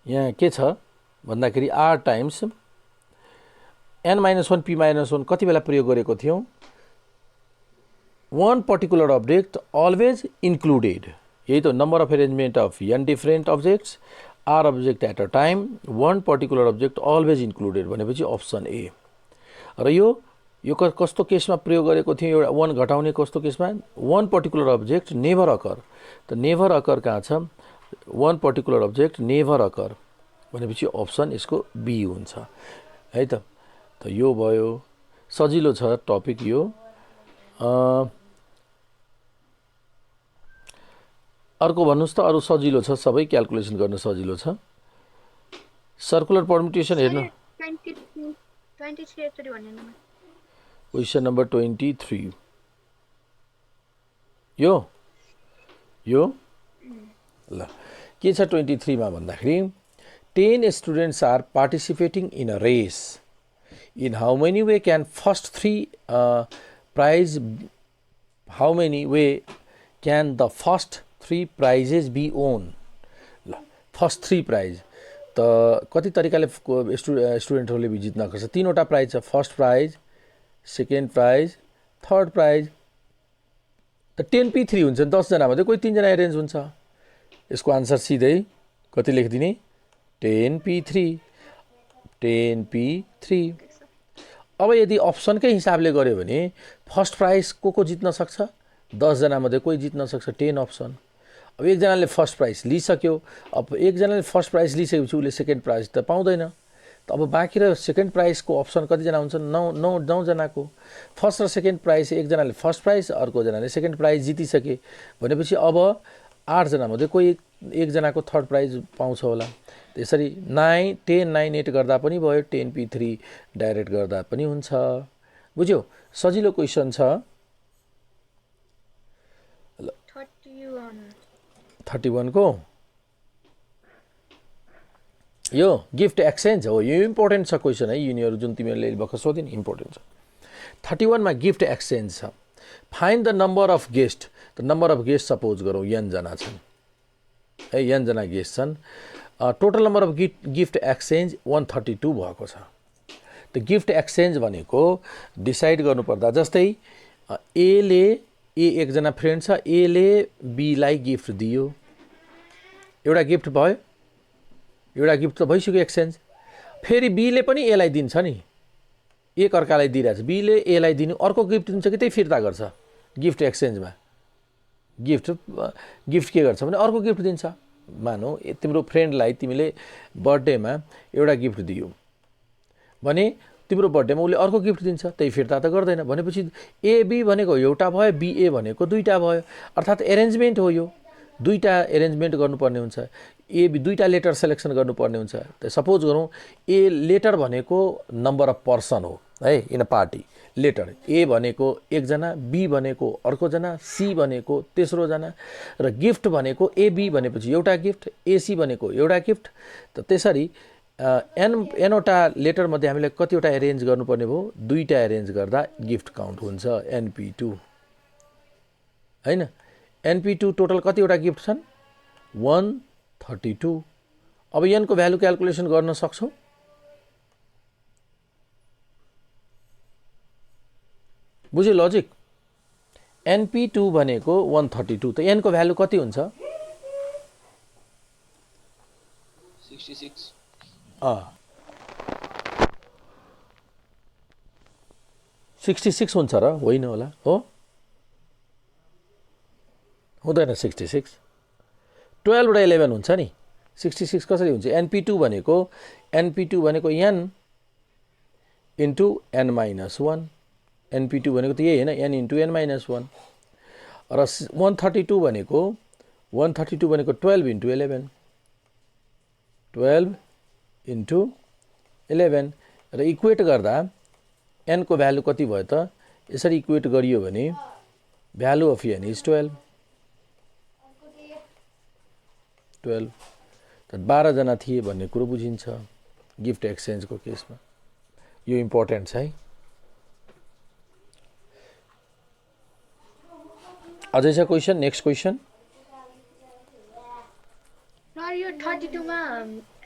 यहाँ के छ भन्दाखेरि r टाइम्स n-1 p-1 कति बेला प्रयोग गरेको थियौं one particular object always included यही त number of arrangement of n different objects r object at a time one particular object always included भनेपछि अप्सन ए र यो कस्तो केसमा प्रयोग गरेको थियो एउटा 1 घटाउने कस्तो केसमा one particular object never occur त never occur कहाँ छ one particular object never occur भनेपछि अप्सन यसको बी हुन्छ है त यो भयो सजिलो छ टपिक यो अर्को भन्नुस् त अरु सजिलो छ सबै क्याल्कुलेसन गर्न सजिलो छ सर्कुलर परम्युटेसन हेर्नु 23 एक्चुअली भन्नु क्वेशन नम्बर 23 यो ल के छ 23 मा भन्दाखेरि 10 students are participating in a race in how many way can first three prize how many way can the first three prizes be won first three prize त कति तरिकाले स्टुडेन्टहरुले भी जित्न सक्छ तीनवटा प्राइज छ first prize second prize third prize त 10p3 हुन्छ 10 जना मध्ये कोही 3 जना अरेन्ज हुन्छ यसको आन्सर सिधै कति लेख्दिने 10p3 अब यदि अप्सनकै हिसाबले गर्यो भने फर्स्ट प्राइज को जित्न सक्छ 10 जना मध्ये कोही जित्न सक्छ 10 अप्सन अब एक जनाले फर्स्ट प्राइज लिइसक्यो अब एक जनाले फर्स्ट प्राइज लिइसकेपछि उले सेकेन्ड प्राइज त पाउँदैन त अब बाँकी र सेकेन्ड प्राइज को अप्सन कति जना हुन्छ 9 जनाको फर्स्ट र सेकेन्ड प्राइज एक जनाले फर्स्ट प्राइज अर्को जनाले सेकेन्ड प्राइज जितिसके भनेपछि अब 8 जना मध्ये कोही एक जनाको थर्ड प्राइज पाउँछ होला त्यसरी 9 10 9 8 गर्दा पनि भयो 10p3 डाइरेक्ट गर्दा पनि हुन्छ बुझ्यौ सजिलो क्वेशन छ 31 को यो गिफ्ट एक्सचेन्ज हो यो इम्पोर्टेन्ट छ क्वेशन है यिनीहरु जुन तिमीहरुले भर्खर सोधिन इम्पोर्टेन्ट छ 31 मा गिफ्ट एक्सचेन्ज छ find the number of guest the number of guest suppose गरौँ n जना छन् है n जना गेस्ट छन् total number of gift exchange 132 भएको छ त गिफ्ट एक्सचेन्ज भनेको डिसाइड गर्नुपर्दा जस्तै ए ले एक जना फ्रेन्ड छ ए ले बी लाई गिफ्ट दियो एउटा गिफ्ट भयो एउटा गिफ्ट त भइसक्यो एक्सचेन्ज फेरि बी ले पनि ए लाई दिन्छ नि एक अर्कालाई दिइराछ बी ले ए लाई दिनु अर्को गिफ्ट दिन्छ कि त्यही फिर्ता गर्छ गिफ्ट एक्सचेन्जमा गिफ्ट के गर्छ भने अर्को गिफ्ट दिन्छ मानौ तिम्रो फ्रेन्डलाई तिमीले बर्थडेमा एउटा गिफ्ट दियो भने तिम्रो बर्थडेमा उले अर्को गिफ्ट दिन्छ त्यही फिर्ता त गर्दैन भनेपछि ए बी भनेको एउटा भयो बी ए भनेको दुईटा भयो अर्थात अरेन्जमेन्ट हो यो दुईटा अरेन्जमेन्ट गर्नुपर्ने हुन्छ ए बी दुईटा लेटर सिलेक्सन गर्नुपर्ने हुन्छ त सपोज गरौँ ए लेटर भनेको नम्बर अफ पर्सन हो है in a party letter A भनेको एक जना बी भनेको अर्को जना सी भनेको तेस्रो जना र गिफ्ट भनेको ए बी भनेपछि एउटा गिफ्ट ए सी भनेको एउटा गिफ्ट त त्यसरी एनवटा लेटर मध्ये हामीले कतिवटा अरेन्ज गर्नुपर्ने भयो दुईटा अरेन्ज गर्दा गिफ्ट काउन्ट हुन्छ np2 हैन np2 टोटल कतिवटा गिफ्ट छन् 132 अब n को भ्यालु क्याल्कुलेसन गर्न सक्छौ बुझ्यो लजिक np2 भनेको 132 त n को भ्यालु कति हुन्छ 66 66 हुन्छ र होइन होला हो हुँदैन 66 12 बाट 11 हुन्छ नि 66 कसरी हुन्छ np2 भनेको n into n - 1 NP2 भनेको त यही हैन, n into n minus 1 र 132 भनेको 12 into 11 12 into 11 र इक्वेट गर्दा n को भ्यालु कति भयो त यसरी इक्वेट गरियो भने भ्यालु अफ n इज 12 त 12 जना थिए भन्ने कुरो बुझिन्छ गिफ्ट एक्सचेन्ज को केसमा यो इम्पोर्टेन्ट छ है अझै छ क्वेशन नेक्स्ट क्वेशन र यो 32 मा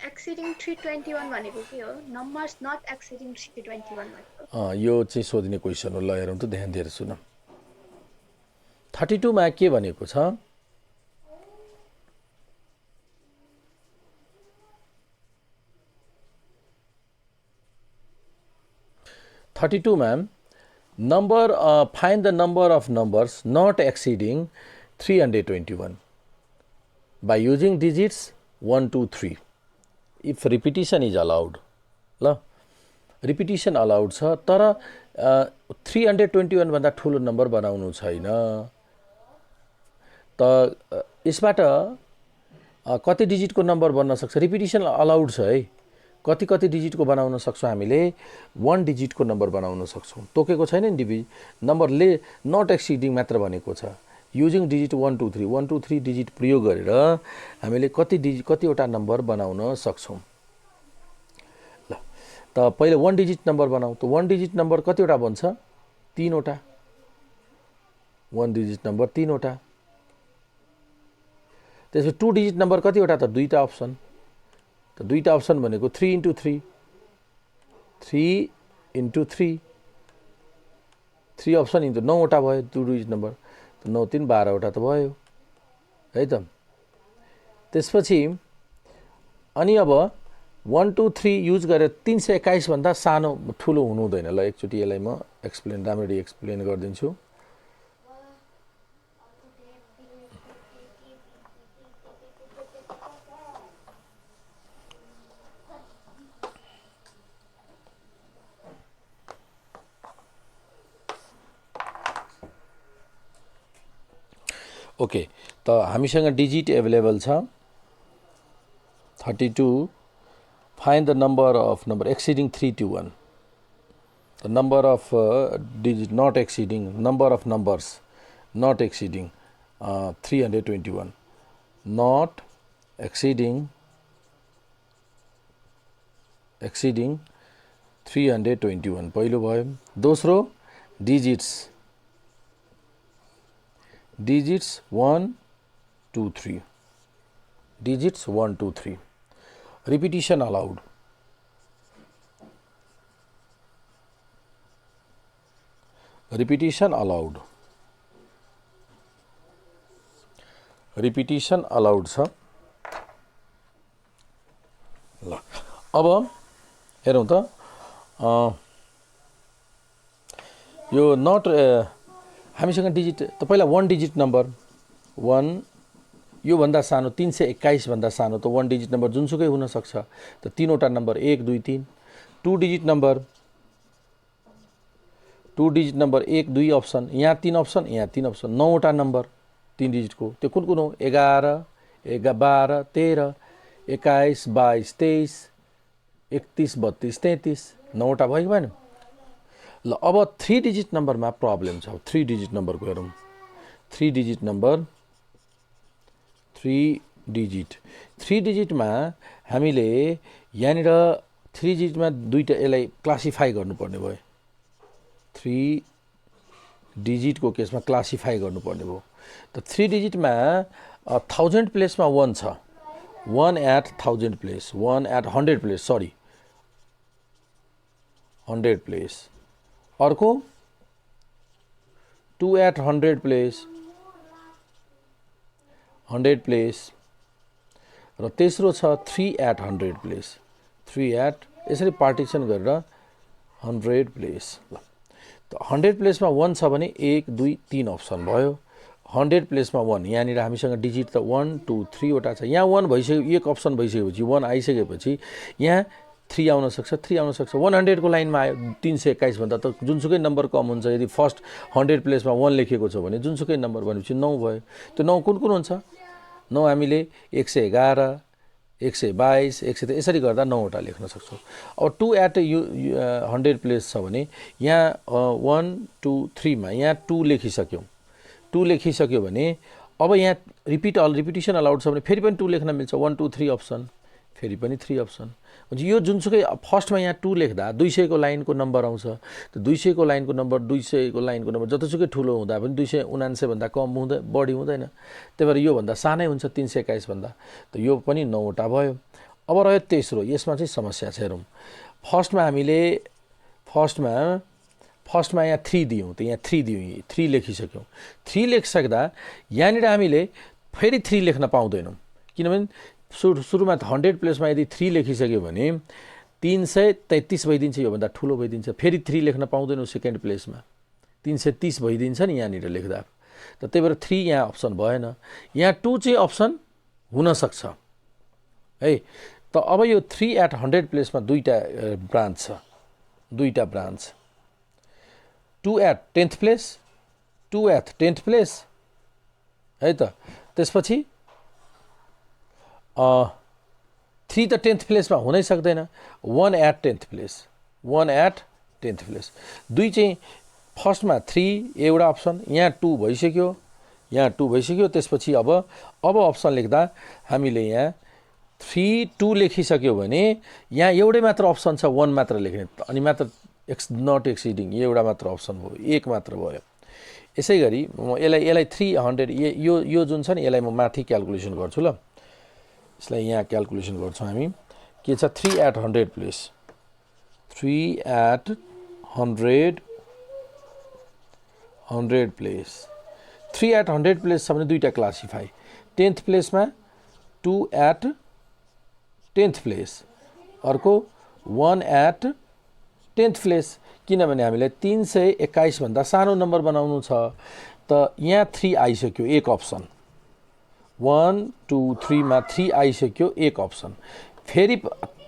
एक्सिडिङ 321 भनेको के हो नम्बर्स नट एक्सिडिङ 321 भनेको यो चाहिँ सोधिने क्वेशन हो ल हेरौँ त ध्यान दिएर सुन 32 मा के भनेको छ 32 ma'am, find the number of numbers not exceeding 321 by using digits 1, 2, 3. If repetition is allowed, ल repetition allowed छ तर 321 भन्दा ठुलो नम्बर बनाउनु छैन त यसबाट कति डिजिटको नम्बर बन्न सक्छ रिपिटिसन अलाउड छ है कति डिजिटको बनाउन सक्छौं हामीले 1 डिजिटको नम्बर बनाउन सक्छौं तोकेको छैन नि नम्बरले नट एक्सिडिङ मात्र भनेको छ युजिङ डिजिट 1 2 3 1 2 3 डिजिट प्रयोग गरेर हामीले कतिवटा नम्बर बनाउन सक्छौं ल त पहिले 1 डिजिट नम्बर बनाऊ त 1 डिजिट नम्बर कतिवटा बन्छ 3 वटा 1 डिजिट नम्बर 3 वटा त्यसपछि 2 डिजिट नम्बर कतिवटा त दुईटा अप्सन त दुईटा अप्सन भनेको 3 into 3 3 into 3 3 अप्सन इन्टु 9 वटा भयो 2 डिजिट नम्बर त 9 3 12 वटा त भयो है त त्यसपछि अनि अब 1 2 3 युज गरेर 321 भन्दा सानो ठुलो हुनु हुँदैन ल एकचोटी यसलाई म राम्ररी एक्सप्लेन गर्दिन्छु ओके त हामीसँग डिजिट अवेलेबल छ 32 find the number exceeding 321 the number of digit not exceeding number of numbers not exceeding 321 not exceeding 321 पहिलो भयो दोस्रो digits 1 2 3 digits 1 2 3 repetition allowed repetition allowed छ ल अब हेरौँ त यो नट हामीसँग डिजिट त पहिला 1 डिजिट नम्बर 1 यो भन्दा सानो 321 भन्दा सानो त 1 डिजिट नम्बर जुनसुकै हुन सक्छ त तीनवटा नम्बर 1 2 3 2 डिजिट नम्बर 1 2 अप्सन यहाँ 3 अप्सन यहाँ 3 अप्सन 9 वटा नम्बर 3 डिजिटको त्यो कुन हो 11 12 13 21 22 23 31 32 33 9 वटा भयो भएन ल अब 3 डिजिट नम्बरमा प्रब्लम छ 3 डिजिट नम्बरको हेरौँ 3 डिजिट नम्बर 3 डिजिटमा हामीले यहाँनिर 3 डिजिटमा दुईटा यसलाई क्लासिफाई गर्नुपर्ने भयो 3 डिजिटको केसमा क्लासिफाई गर्नुपर्ने भयो त 3 डिजिटमा 1000 प्लेसमा 1 छ 1 at 1000 place 1 at 100 place sorry 100 place अर्को 2 at 100 प्लेस 100 प्लेस र तेस्रो छ 3 at 100 प्लेस 3 at यसरी पार्टिसन गरेर 100 प्लेस ल त 100 प्लेसमा 1 छ भने 1 2 3 अप्सन भयो 100 प्लेसमा 1 यहाँनिर हामीसँग डिजिट त 1 2 3 वटा छ यहाँ 1 भइसक्यो एक अप्सन भइसकेपछि 1 आइसकेपछि यहाँ 3 आउन सक्छ 100 को लाइनमा आयो 321 भन्दा त जुनसुकै नम्बर कम हुन्छ यदि फर्स्ट 100 प्लेसमा 1 लेखेको छ भने जुनसुकै नम्बर भनेपछि 9 भयो त्यो 9 कुन कुन हुन्छ 9 हामीले 111 122 100 यसरी गर्दा 9 वटा लेख्न सक्छौँ अब 2 एट 100 प्लेस छ भने यहाँ 1 2 3 मा यहाँ 2 लेखिसक्यौँ 2 लेखिसक्यो भने अब यहाँ रिपिटिसन अलाउड छ भने फेरि पनि 2 लेख्न मिल्छ 1 2 3 अप्सन फेरि पनि 3 अप्सन यो जुनसुकै फर्स्टमा यहाँ 2 लेख्दा 200 को लाइनको नम्बर आउँछ त्यो 200 को लाइनको नम्बर 200 को लाइनको नम्बर जतिसुकै ठुलो हुँदा पनि 279 भन्दा कम बढी हुँदैन त्यही भएर यो भन्दा सानै हुन्छ 321 भन्दा त यो पनि 9 वटा भयो अब रह्यो तेस्रो यसमा चाहिँ समस्या छ हेरौँ फर्स्टमा यहाँ 3 दियौँ त यहाँ 3 दियौँ 3 लेखिसक्यौँ 3 लेखिसक्दा यहाँनिर हामीले फेरि 3 लेख्न पाउँदैनौँ किनभने सुरुमा 100 प्लेसमा यदि 3 लेखिसक्यो भने 333 भइदिन्छ योभन्दा ठुलो भइदिन्छ फेरि 3 लेख्न पाउँदैनौँ सेकेन्ड प्लेसमा 330 भइदिन्छ नि यहाँनिर लेख्दा त त्यही भएर 3 यहाँ अप्सन भएन यहाँ 2 चाहिँ अप्सन हुनसक्छ है त अब यो 3 एट 100 प्लेसमा दुईटा ब्रान्च छ 2 at 10th place 2 at 10th place है त त्यसपछि 3 त 10th प्लेसमा हुनै सक्दैन 1 at 10th place 1 at 10th place दुई चाहिँ फर्स्टमा 3 एउटा अप्सन यहाँ 2 भइसक्यो त्यसपछि अब अप्सन लेख्दा हामीले यहाँ 3 2 लेखिसक्यो भने यहाँ एउटै मात्र अप्सन छ 1 मात्र लेख्ने अनि मात्र नट एक्सिडिङ एउटा मात्र अप्सन भयो एक मात्र भयो यसै गरी म यसलाई 300 यो जुन छ नि यसलाई म माथि क्याल्कुलेसन गर्छु ल यसलाई यहाँ क्याल्कुलेसन गर्छौँ हामी के छ 3 at 100 place 3 at 100 place 3 at 100 place छ भने दुईटा classify 10th प्लेसमा 2 at 10th place अर्को 1 एट 10th प्लेस किनभने हामीलाई 321 भन्दा सानो नम्बर बनाउनु छ त यहाँ 3 आइसक्यो एक अप्सन 1 2 3 मा 3 आइसक्यो एक अप्सन फेरि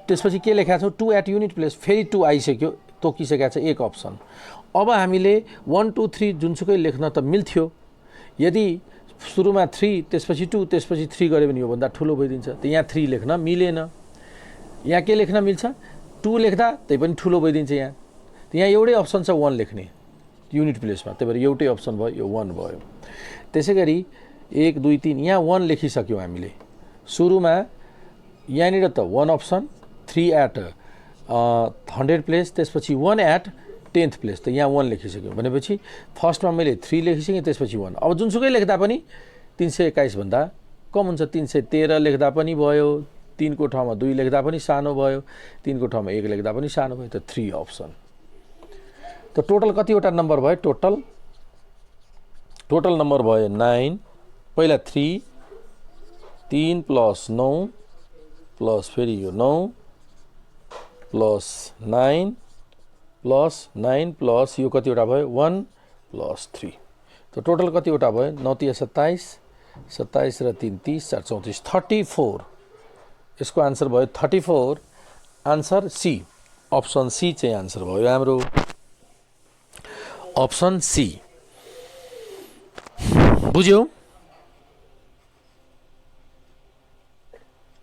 त्यसपछि के लेखेको छौँ 2 एट युनिट प्लेस फेरि 2 आइसक्यो तोकिसकेको छ एक अप्सन अब हामीले 1 2 3 जुनसुकै लेख्न त मिल्थ्यो यदि सुरुमा 3 त्यसपछि 2 त्यसपछि 3 गऱ्यो भने योभन्दा ठुलो भइदिन्छ त यहाँ 3 लेख्न मिलेन यहाँ के लेख्न मिल्छ 2 लेख्दा त्यही पनि ठुलो भइदिन्छ यहाँ एउटै अप्सन छ 1 लेख्ने युनिट प्लेसमा त्यही भएर एउटै अप्सन भयो यो 1 भयो त्यसै गरी 1 2 3 यहाँ 1 लेखिसक्यौँ हामीले सुरुमा यहाँनिर त 1 अप्सन 3 एट 100 प्लेस त्यसपछि 1 एट 10th प्लेस त यहाँ 1 लेखिसक्यौँ भनेपछि फर्स्टमा मैले 3 लेखिसकेँ त्यसपछि 1 अब जुनसुकै लेख्दा पनि 321 भन्दा कम हुन्छ 313 लेख्दा पनि भयो 3 को ठाउँमा 2 लेख्दा पनि सानो भयो 3 को ठाउँमा 1 लेख्दा पनि सानो भयो त 3 अप्सन त टोटल कतिवटा नम्बर भयो टोटल नम्बर भयो 9 पहिला 3 प्लस 9 प्लस फेरि यो 9 प्लस 9 प्लस यो कतिवटा भयो 1 प्लस 3 त टोटल कतिवटा भयो 9 3 27 27 र 3 30 4 34 34 यसको आन्सर भयो 34 आन्सर सी अप्सन सी चाहिँ आन्सर भयो हाम्रो अप्सन सी बुझ्यौ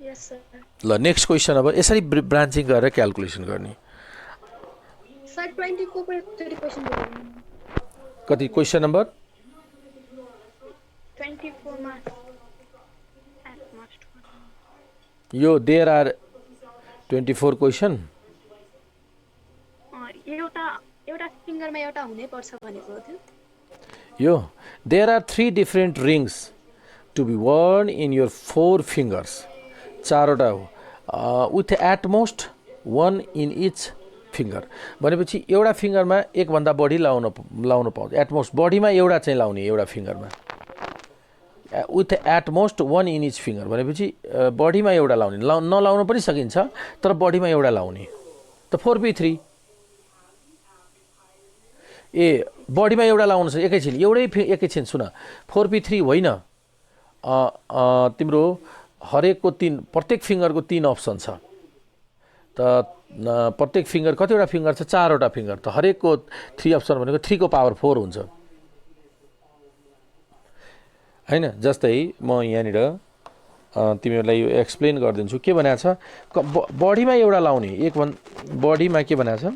यस सर ल नेक्स्ट क्वेसन अब यसरी ब्रान्चिङ गरेर क्याल्कुलेसन गर्ने सर 24 पर थोड़ी क्वेशन बोल्नु कति क्वेसन नम्बर 24 मा एट मस्ट यो देयर आर 24 क्वेसन एउटा फिंगरमा एउटा हुनै पर्छ भनेको थियो यो there are 3 different rings to be worn in your 4 fingers चारवटा हो with at most 1 in each finger भनेपछि एउटा फिंगरमा एक भन्दा बढी लाउन पाउँछ एट मोस्ट बडीमा एउटा चाहिँ लाउने एउटा फिंगरमा with at most 1 in each finger भनेपछि बडीमा एउटा लाउने नलाउन पनि सकिन्छ तर बडीमा एउटा लाउने त 4p3 ए बडीमा एउटा लाउन छ एकैछिन सुन 4p3 होइन तिम्रो हरेकको 3 प्रत्येक फिंगरको 3 अप्सन छ त प्रत्येक फिङ्गर कतिवटा फिङ्गर छ 4 वटा फिङ्गर त हरेकको 3 अप्सन भनेको 3 को पावर 4 हुन्छ हैन जस्तै म यहाँनिर तिमीहरूलाई यो एक्सप्लेन गरिदिन्छु के भनेको छ बडीमा एउटा लाउने बडीमा के भनेको छ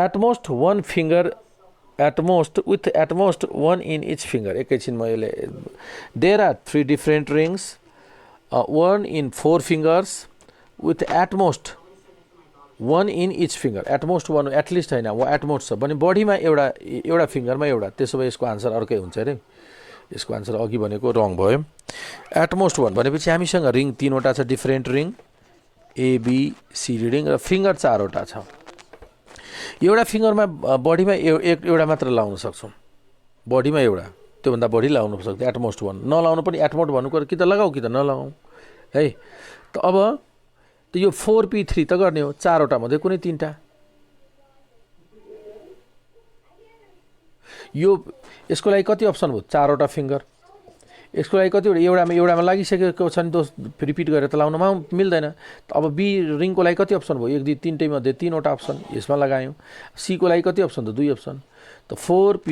at most 1 finger with at most 1 in each finger एकैछिन म यसले there are 3 different rings 1 in 4 fingers with at most 1 in each finger at most 1 at least हैन at most छ भने बडीमा एउटा फिङ्गरमा एउटा त्यसो भए यसको आन्सर अर्कै हुन्छ रे यसको आन्सर अघि भनेको रङ भयो at most 1 भनेपछि हामीसँग रिङ 3 वटा छ different ring A B C D ring र फिङ्गर 4 वटा छ एउटा फिङ्गरमा बडीमा एउटा मात्र लाउन सक्छौँ बडीमा एउटा त्योभन्दा बढी लाउनु सक्छ एटमोस्ट 1 नलाउनु पनि एटमोस्ट भन्नु कि त लगाऊ कि त नलगाऊ है त अब त यो 4p3 त गर्ने हो 4 वटा मध्ये कुनै 3टा यो यसको लागि कति अप्सन भयो 4 वटा फिङ्गर यसको लागि कति एउटामा लागिसकेको छ नि दोस्त रिपिट गरेर त लाउनमा मिल्दैन अब बी रिङको लागि कति अप्सन भयो 1 2 3 टै मध्ये 3 वटा अप्सन यसमा लगायौं सी को लागि कति अप्सन त 2 अप्सन त 4p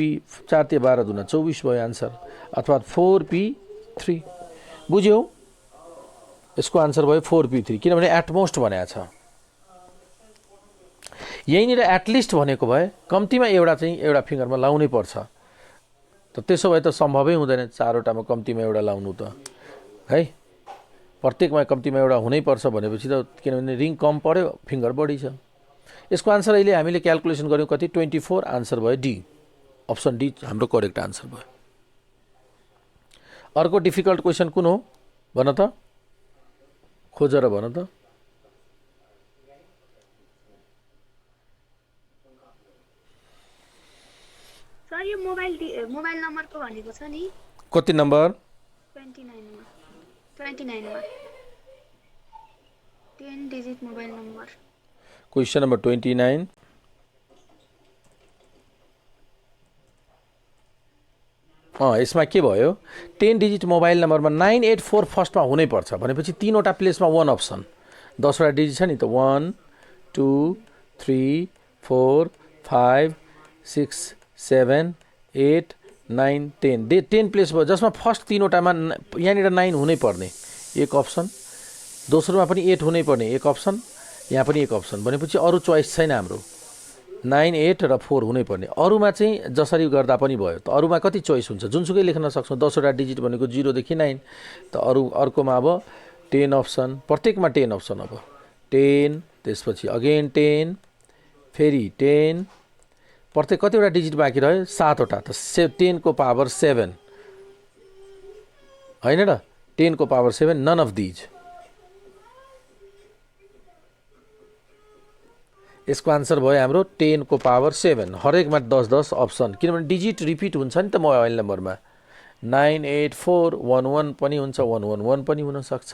4 ते 12 दुना 24 भयो आन्सर अथवा 4p3 बुझ्यौ यसको आन्सर भयो 4p3 किनभने एटमोस्ट भनेको छ यहीँनिर एटलिस्ट भनेको भए कम्तीमा एउटा चाहिँ एउटा फिङ्गरमा लाउनै पर्छ त त्यसो भए त सम्भवै हुँदैन 4 वटामा कम्तीमा एउटा लाउनु त है प्रत्येकमा कम्तीमा एउटा हुनै पर्छ भनेपछि त किनभने रिङ कम पर्यो फिङ्गर बढी छ यसको आन्सर अहिले हामीले क्याल्कुलेसन गर्यौं कति 24 आन्सर भयो डी अप्सन डी हाम्रो करेक्ट आन्सर भयो अर्को डिफिकल्ट क्वेशन कुन हो भन त खोजेर भन त सर यो मोबाइल नम्बरको भनेको छ नि कति नम्बर 29 मा 10 digit mobile number question number 29 यसमा के भयो 10 डिजिट मोबाइल नम्बरमा 984 फर्स्टमा हुनै पर्छ भनेपछि 3 वटा प्लेसमा 1 अप्सन 10 वटा डिजिट छ नि त 1 2 3 4 5 6 7 8 9 10 10 प्लेस भयो जसमा फर्स्ट 3 वटामा यहाँनिर 9 हुनै पर्ने एक अप्सन दोस्रोमा पनि 8 हुनै पर्ने एक अप्सन यहाँ पनि एक अप्सन भनेपछि अरु चोइस छैन हाम्रो 9 8 र 4 हुनै पर्ने अरुमा चाहिँ जसरी गर्दा पनि भयो त अरुमा कति चोइस हुन्छ जुनसुकै लेख्न सक्छौं 10 वटा डिजिट भनेको 0 देखि 9 त अर्कोमा अब 10 अप्सन प्रत्येकमा 10 अप्सन अब 10 त्यसपछि अगेन 10 फेरि 10 प्रत्येक कतिवटा डिजिट बाँकी रह्यो 7 वटा त 10 को पावर 7 हैन र 10 को पावर 7 नन अफ दिज यसको आन्सर भयो हाम्रो 10 को पावर 7 हरेकमा 10 10 अप्सन किनभने डिजिट रिपिट हुन्छ नि त मोबाइल नम्बरमा 98411 पनि हुन्छ 111 पनि हुन सक्छ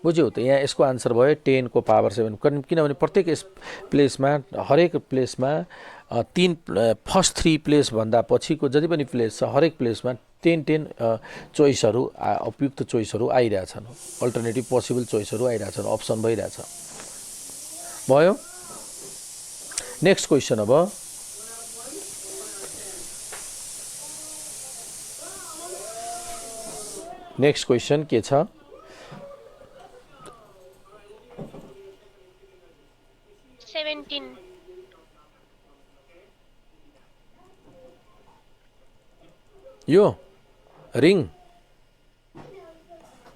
बुझ्यौ त यहाँ यसको आन्सर भयो 10 को पावर 7 किनभने प्रत्येक प्लेसमा हरेक प्लेसमा 3 फर्स्ट 3 प्लेस भन्दा पछिको जति पनि प्लेस छ हरेक प्लेसमा 10 चोइसहरु उपयुक्त चोइसहरु आइराछन् अल्टरनेटिभ पोसिबल चोइसहरु आइराछन् अप्सन भइराछ भयो नेक्स्ट क्वेशन अब नेक्स्ट क्वेशन के छ 17 यो रिङ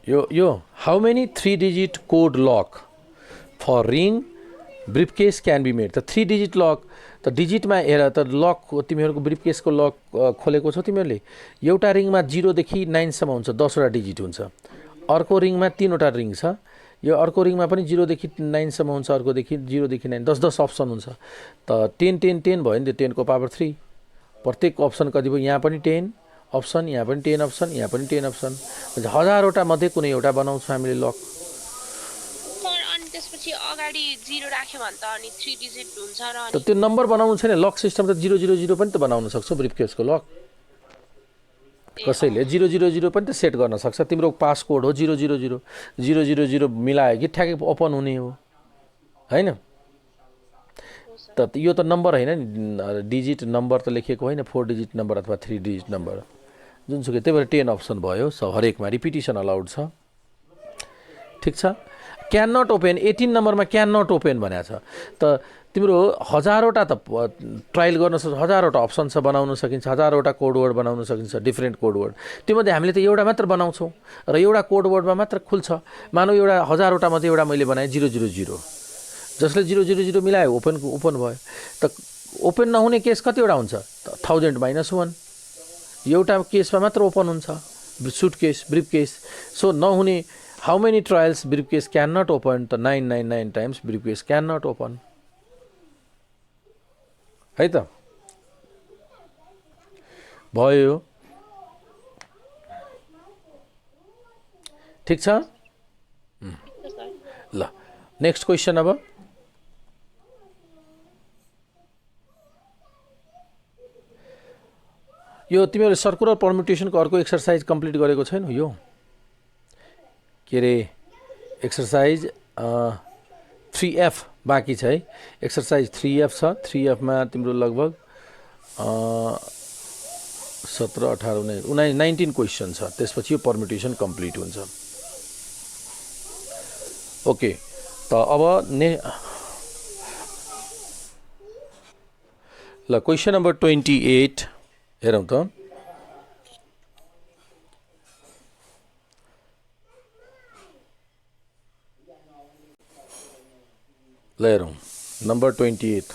यो how many 3 digit code lock for ring briefcase can be made त 3 डिजिट लक त डिजिटमा हेर त लक तिमीहरुको ब्रिफकेसको लक खोलेको छौ तिमीहरुले एउटा रिङमा 0 देखि 9 सम्म हुन्छ 10 वटा डिजिट हुन्छ अर्को रिङमा 3 वटा रिङ छ यो अर्को रिङमा पनि 0 देखि 9 सम्म हुन्छ अर्को देखि 0 देखि 9 10 10 अप्सन हुन्छ त 10 10 10 भयो नि 10 को पावर 3 प्रत्येक अप्सन कति भयो यहाँ पनि 10 अप्सन यहाँ पनि 10 अप्सन यहाँ पनि 10 अप्सन हजार वटा मध्ये कुनै एउटा बनाउँछौं हामीले लक सर अनि त्यसपछि अगाडि 0 राख्यो भने त अनि 3 डिजिट हुन्छ र त त्यो नम्बर बनाउनु छैन लक सिस्टम त 000 पनि त बनाउन सक्छौ ब्रिफकेसको लक कसैले 000 पनि त सेट गर्न सक्छ तिम्रो पास कोड हो 000 000 मिलायो कि ठ्याक्कै ओपन हुने हो हैन त यो त नम्बर हैन नि डिजिट नम्बर त लेखेको होइन 4 डिजिट नम्बर अथवा 3 डिजिट नम्बर जुनसुकै त्यही भएर 10 अप्सन भयो हरेकमा रिपिटिसन अलाउड छ ठीक छ क्यान नट ओपन 18 नम्बरमा क्यान नट ओपन भनेको छ त तिम्रो हजारवटा त ट्रायल गर्न सक्छ हजारवटा अप्सन छ बनाउन सकिन्छ हजारवटा कोड वर्ड बनाउन सकिन्छ डिफ्रेन्ट कोड वर्ड त्योमध्ये हामीले त एउटा मात्र बनाउँछौँ र एउटा कोड वर्डमा मात्र खुल्छ मानौ एउटा हजारवटा मध्ये एउटा मैले बनाएँ 000 जसले 000 मिलायो ओपन भयो त ओपन नहुने केस कतिवटा हुन्छ 1000 -1 एउटा केसमा मात्र ओपन हुन्छ सुट केस ब्रिफ केस सो नहुने how many trials briefcase can not open त 999 times briefcase can not open है त भयो ठीक छ ल नेक्स्ट क्वेसन अब यो तिमीहरुले सर्कुलर परम्युटेसनको अर्को एक्सरसाइज कम्प्लिट गरेको छैनौ यो के रे एक्सरसाइज 3F बाँकी छ है एक्सरसाइज 3F छ 3F मा तिम्रो लगभग 17 18 19 क्वेसन छ त्यसपछि यो परम्युटेसन कम्प्लिट हुन्छ ओके त अब ल क्वेसन नम्बर 28 हेरौँ त ल हेरौँ नम्बर 28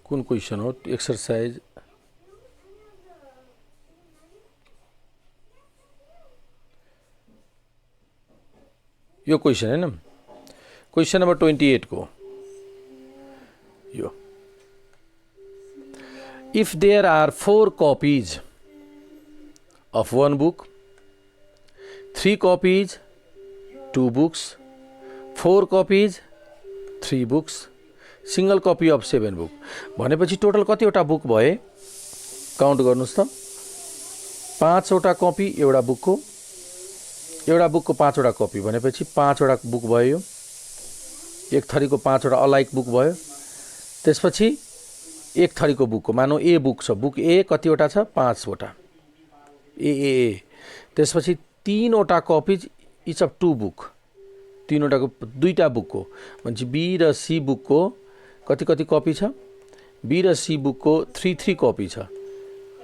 कुन क्वेसन हो एक्सरसाइज यो क्वेसन हैन क्वेसन नम्बर 28 को यो if there are 4 copies of one book 3 copies 2 books 4 copies 3 books single copy of 7 book भनेपछि टोटल कतिवटा बुक भए काउन्ट गर्नुस् त 5 वटा कपी एउटा बुकको 5 वटा कपी भनेपछि 5 वटा बुक भयो यो एक थरीको 5 वटा अलाइक बुक भयो त्यसपछि एक थरीको बुकको मानौ ए बुक छ बुक ए कतिवटा छ 5 वटा ए त्यसपछि 3 वटा कपीज इच अफ 2 बुक 3 वटाको दुईटा बुकको भनेपछि बी र सी बुकको कति कपी छ बी र सी बुकको 3 कपी छ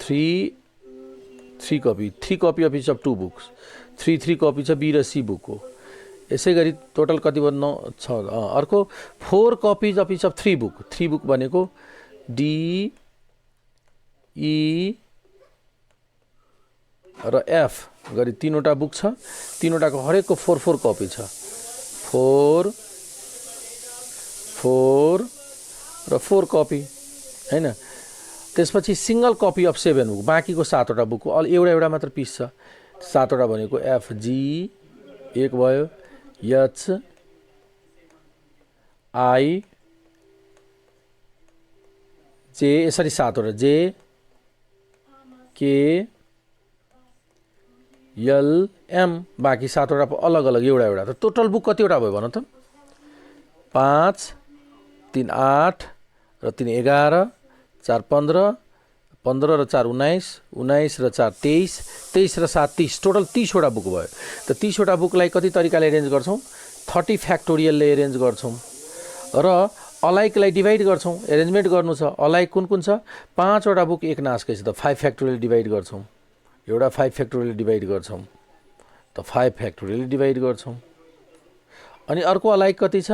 3 copy of each of 2 books 3 copy छ बी र सी बुकको यसै गरी टोटल कति बन्न छ अर्को 4 कपीज अफ इच अफ 3 बुक भनेको डी ई र एफ गरी 3 वटा बुक छ 3 वटाको हरेकको 4 कपी छ 4 र 4 कपी हैन त्यसपछि सिंगल कपी अफ 7 बुक बाँकीको 7 वटा बुकको एउटा मात्र पिस छ 7 वटा भनेको एफ जी एक भयो एच आई जे यसरी 7 वटा जे के एल एम बाँकी 7 वटा अलग अलग एउटा त टोटल बुक कतिवटा भयो भन त 5 3 8 र 3 11 4 15 15 र 4 19 19 र 4 23 23 र 7 30 टोटल 30 वटा बुक भयो त 30 वटा बुकलाई कति तरिकाले एरेन्ज गर्छौं 30 फ्याक्टोरियलले एरेन्ज गर्छौं र अलाइकलाई डिभाइड गर्छौं एरेन्जमेन्ट गर्नु छ अलाइक कुन छ 5 वटा बुक एक नासकै छ त 5 फ्याक्टोरियल डिभाइड गर्छौं एउटा 5 फ्याक्टोरियल डिभाइड गर्छौं त 5 फ्याक्टोरियल डिभाइड गर्छौं अनि अर्को अलाइक कति छ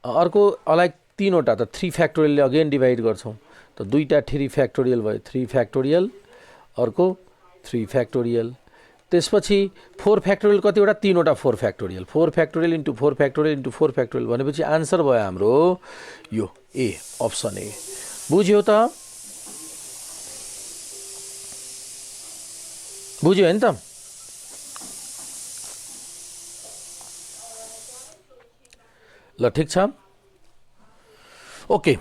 अर्को अलाइक 3 वटा त 3 फ्याक्टोरियलले अगेन डिभाइड गर्छौं त दुईटा 3 फ्याक्टोरियल भयो 3 फ्याक्टोरियल अर्को 3 फ्याक्टोरियल त्यसपछि 4 फ्याक्टोरियल कतिवटा 3 वटा 4 factorial 4 factorial into 4 factorial into 4 factorial भनेपछि आन्सर भयो हाम्रो यो ए अप्सन ए बुझ्यो त बुझ्यो हैन त ल ठिक छ ओके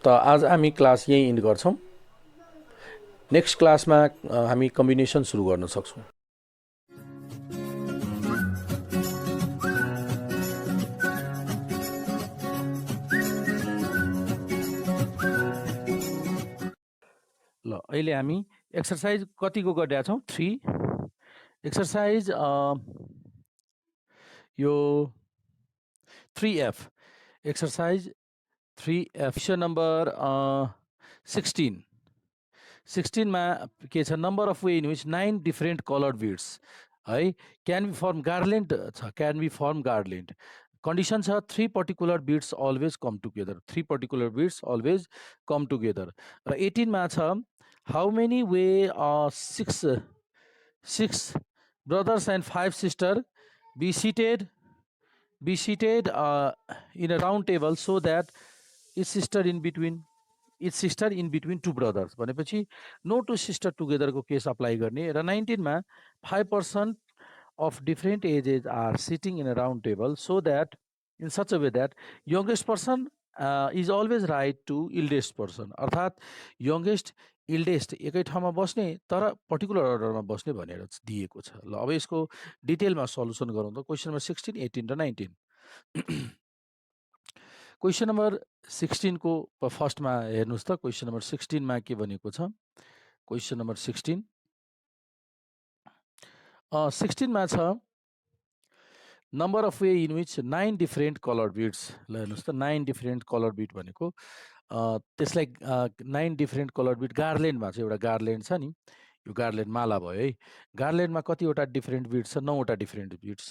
त आज हामी क्लास यही इन्ड गर्छौँ नेक्स्ट क्लासमा हामी कम्बिनेसन सुरु गर्न सक्छौँ ल अहिले हामी एक्सरसाइज कतिको गरिरहेका छौँ 3 एक्सरसाइज यो 3F exercise 3F question number 16 मा के छ number of way in which 9 different coloured beads है क्यान बी फर्म गार्लेन्ड छ can be form garland condition छ 3 particular beads always come together 3 particular beads always come together र 18 मा छ how many way 6 brothers and 5 sisters be seated in a round table so that each sister in between two brothers भनेपछि no two sister together को case apply गर्ने र 19 मा 5% of different ages are sitting in a round table so that in such a way that youngest person is always right to eldest person अर्थात् youngest इल्डेस्ट एकै ठाउँमा बस्ने तर particular अर्डरमा बस्ने भनेर दिएको छ ल अब यसको डिटेलमा सल्युसन गरौँ त क्वेसन नम्बर 16 18 र 19 क्वेसन नम्बर 16 को फर्स्टमा हेर्नुस् त क्वेसन नम्बर 16 मा के भनेको छ क्वेसन नम्बर 16 मा छ number of way in which 9 different colour beads ल हेर्नुस् त 9 डिफरेन्ट कलर बिड भनेको त्यसलाई 9 डिफरेन्ट कलर बिड गार्लेन्डमा छ एउटा गार्लेन्ड छ नि यो गार्लेन्ड माला भयो है गार्लेन्डमा कतिवटा डिफरेन्ट बिड्स छ 9 वटा डिफरेन्ट बिड्स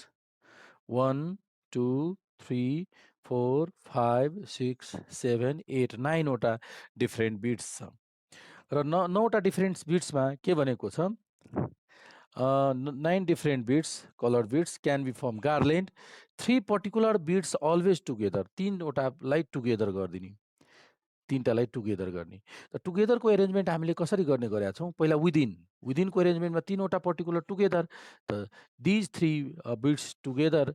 1 2 3 4 5 6 7 8 9 वटा डिफरेन्ट बिड्स छ र 9 वटा डिफरेन्ट बिड्समा के भनेको छ 9 different beads colored beads can be formed garland 3 particular beads always together 3 वटालाई टुगेदर गर्दिने 3टालाई टुगेदर गर्ने त टुगेदरको एरेन्जमेन्ट हामीले कसरी गर्ने गरेका छौँ पहिला विदिनको एरेन्जमेन्टमा 3 वटा पर्टिकुलर टुगेदर त these 3 beads together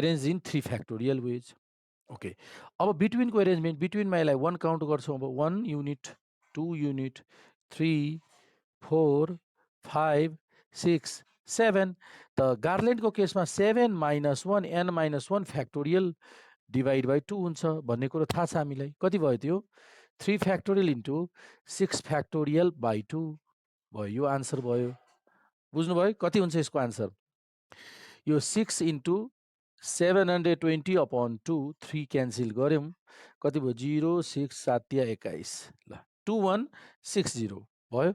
arrange in 3 factorial ways okay अब बिट्विनको एरेन्जमेन्ट बिट्विनमा यसलाई 1 काउन्ट गर्छौँ अब 1 युनिट 2 युनिट 3 4 5 6 7 त गार्लेन्डको केसमा 7 minus 1 n minus 1 factorial divide by 2 हुन्छ भन्ने कुरो थाहा छ हामीलाई कति भयो त्यो 3 फ्याक्टोरियल इन्टु 6 फ्याक्टोरियल बाई 2 भयो यो आन्सर भयो बुझ्नुभयो कति हुन्छ यसको आन्सर यो 6 इन्टु 720 अपन 2 3 क्यान्सिल गऱ्यौँ कति भयो 0 6 7 21 ल 2160 भयो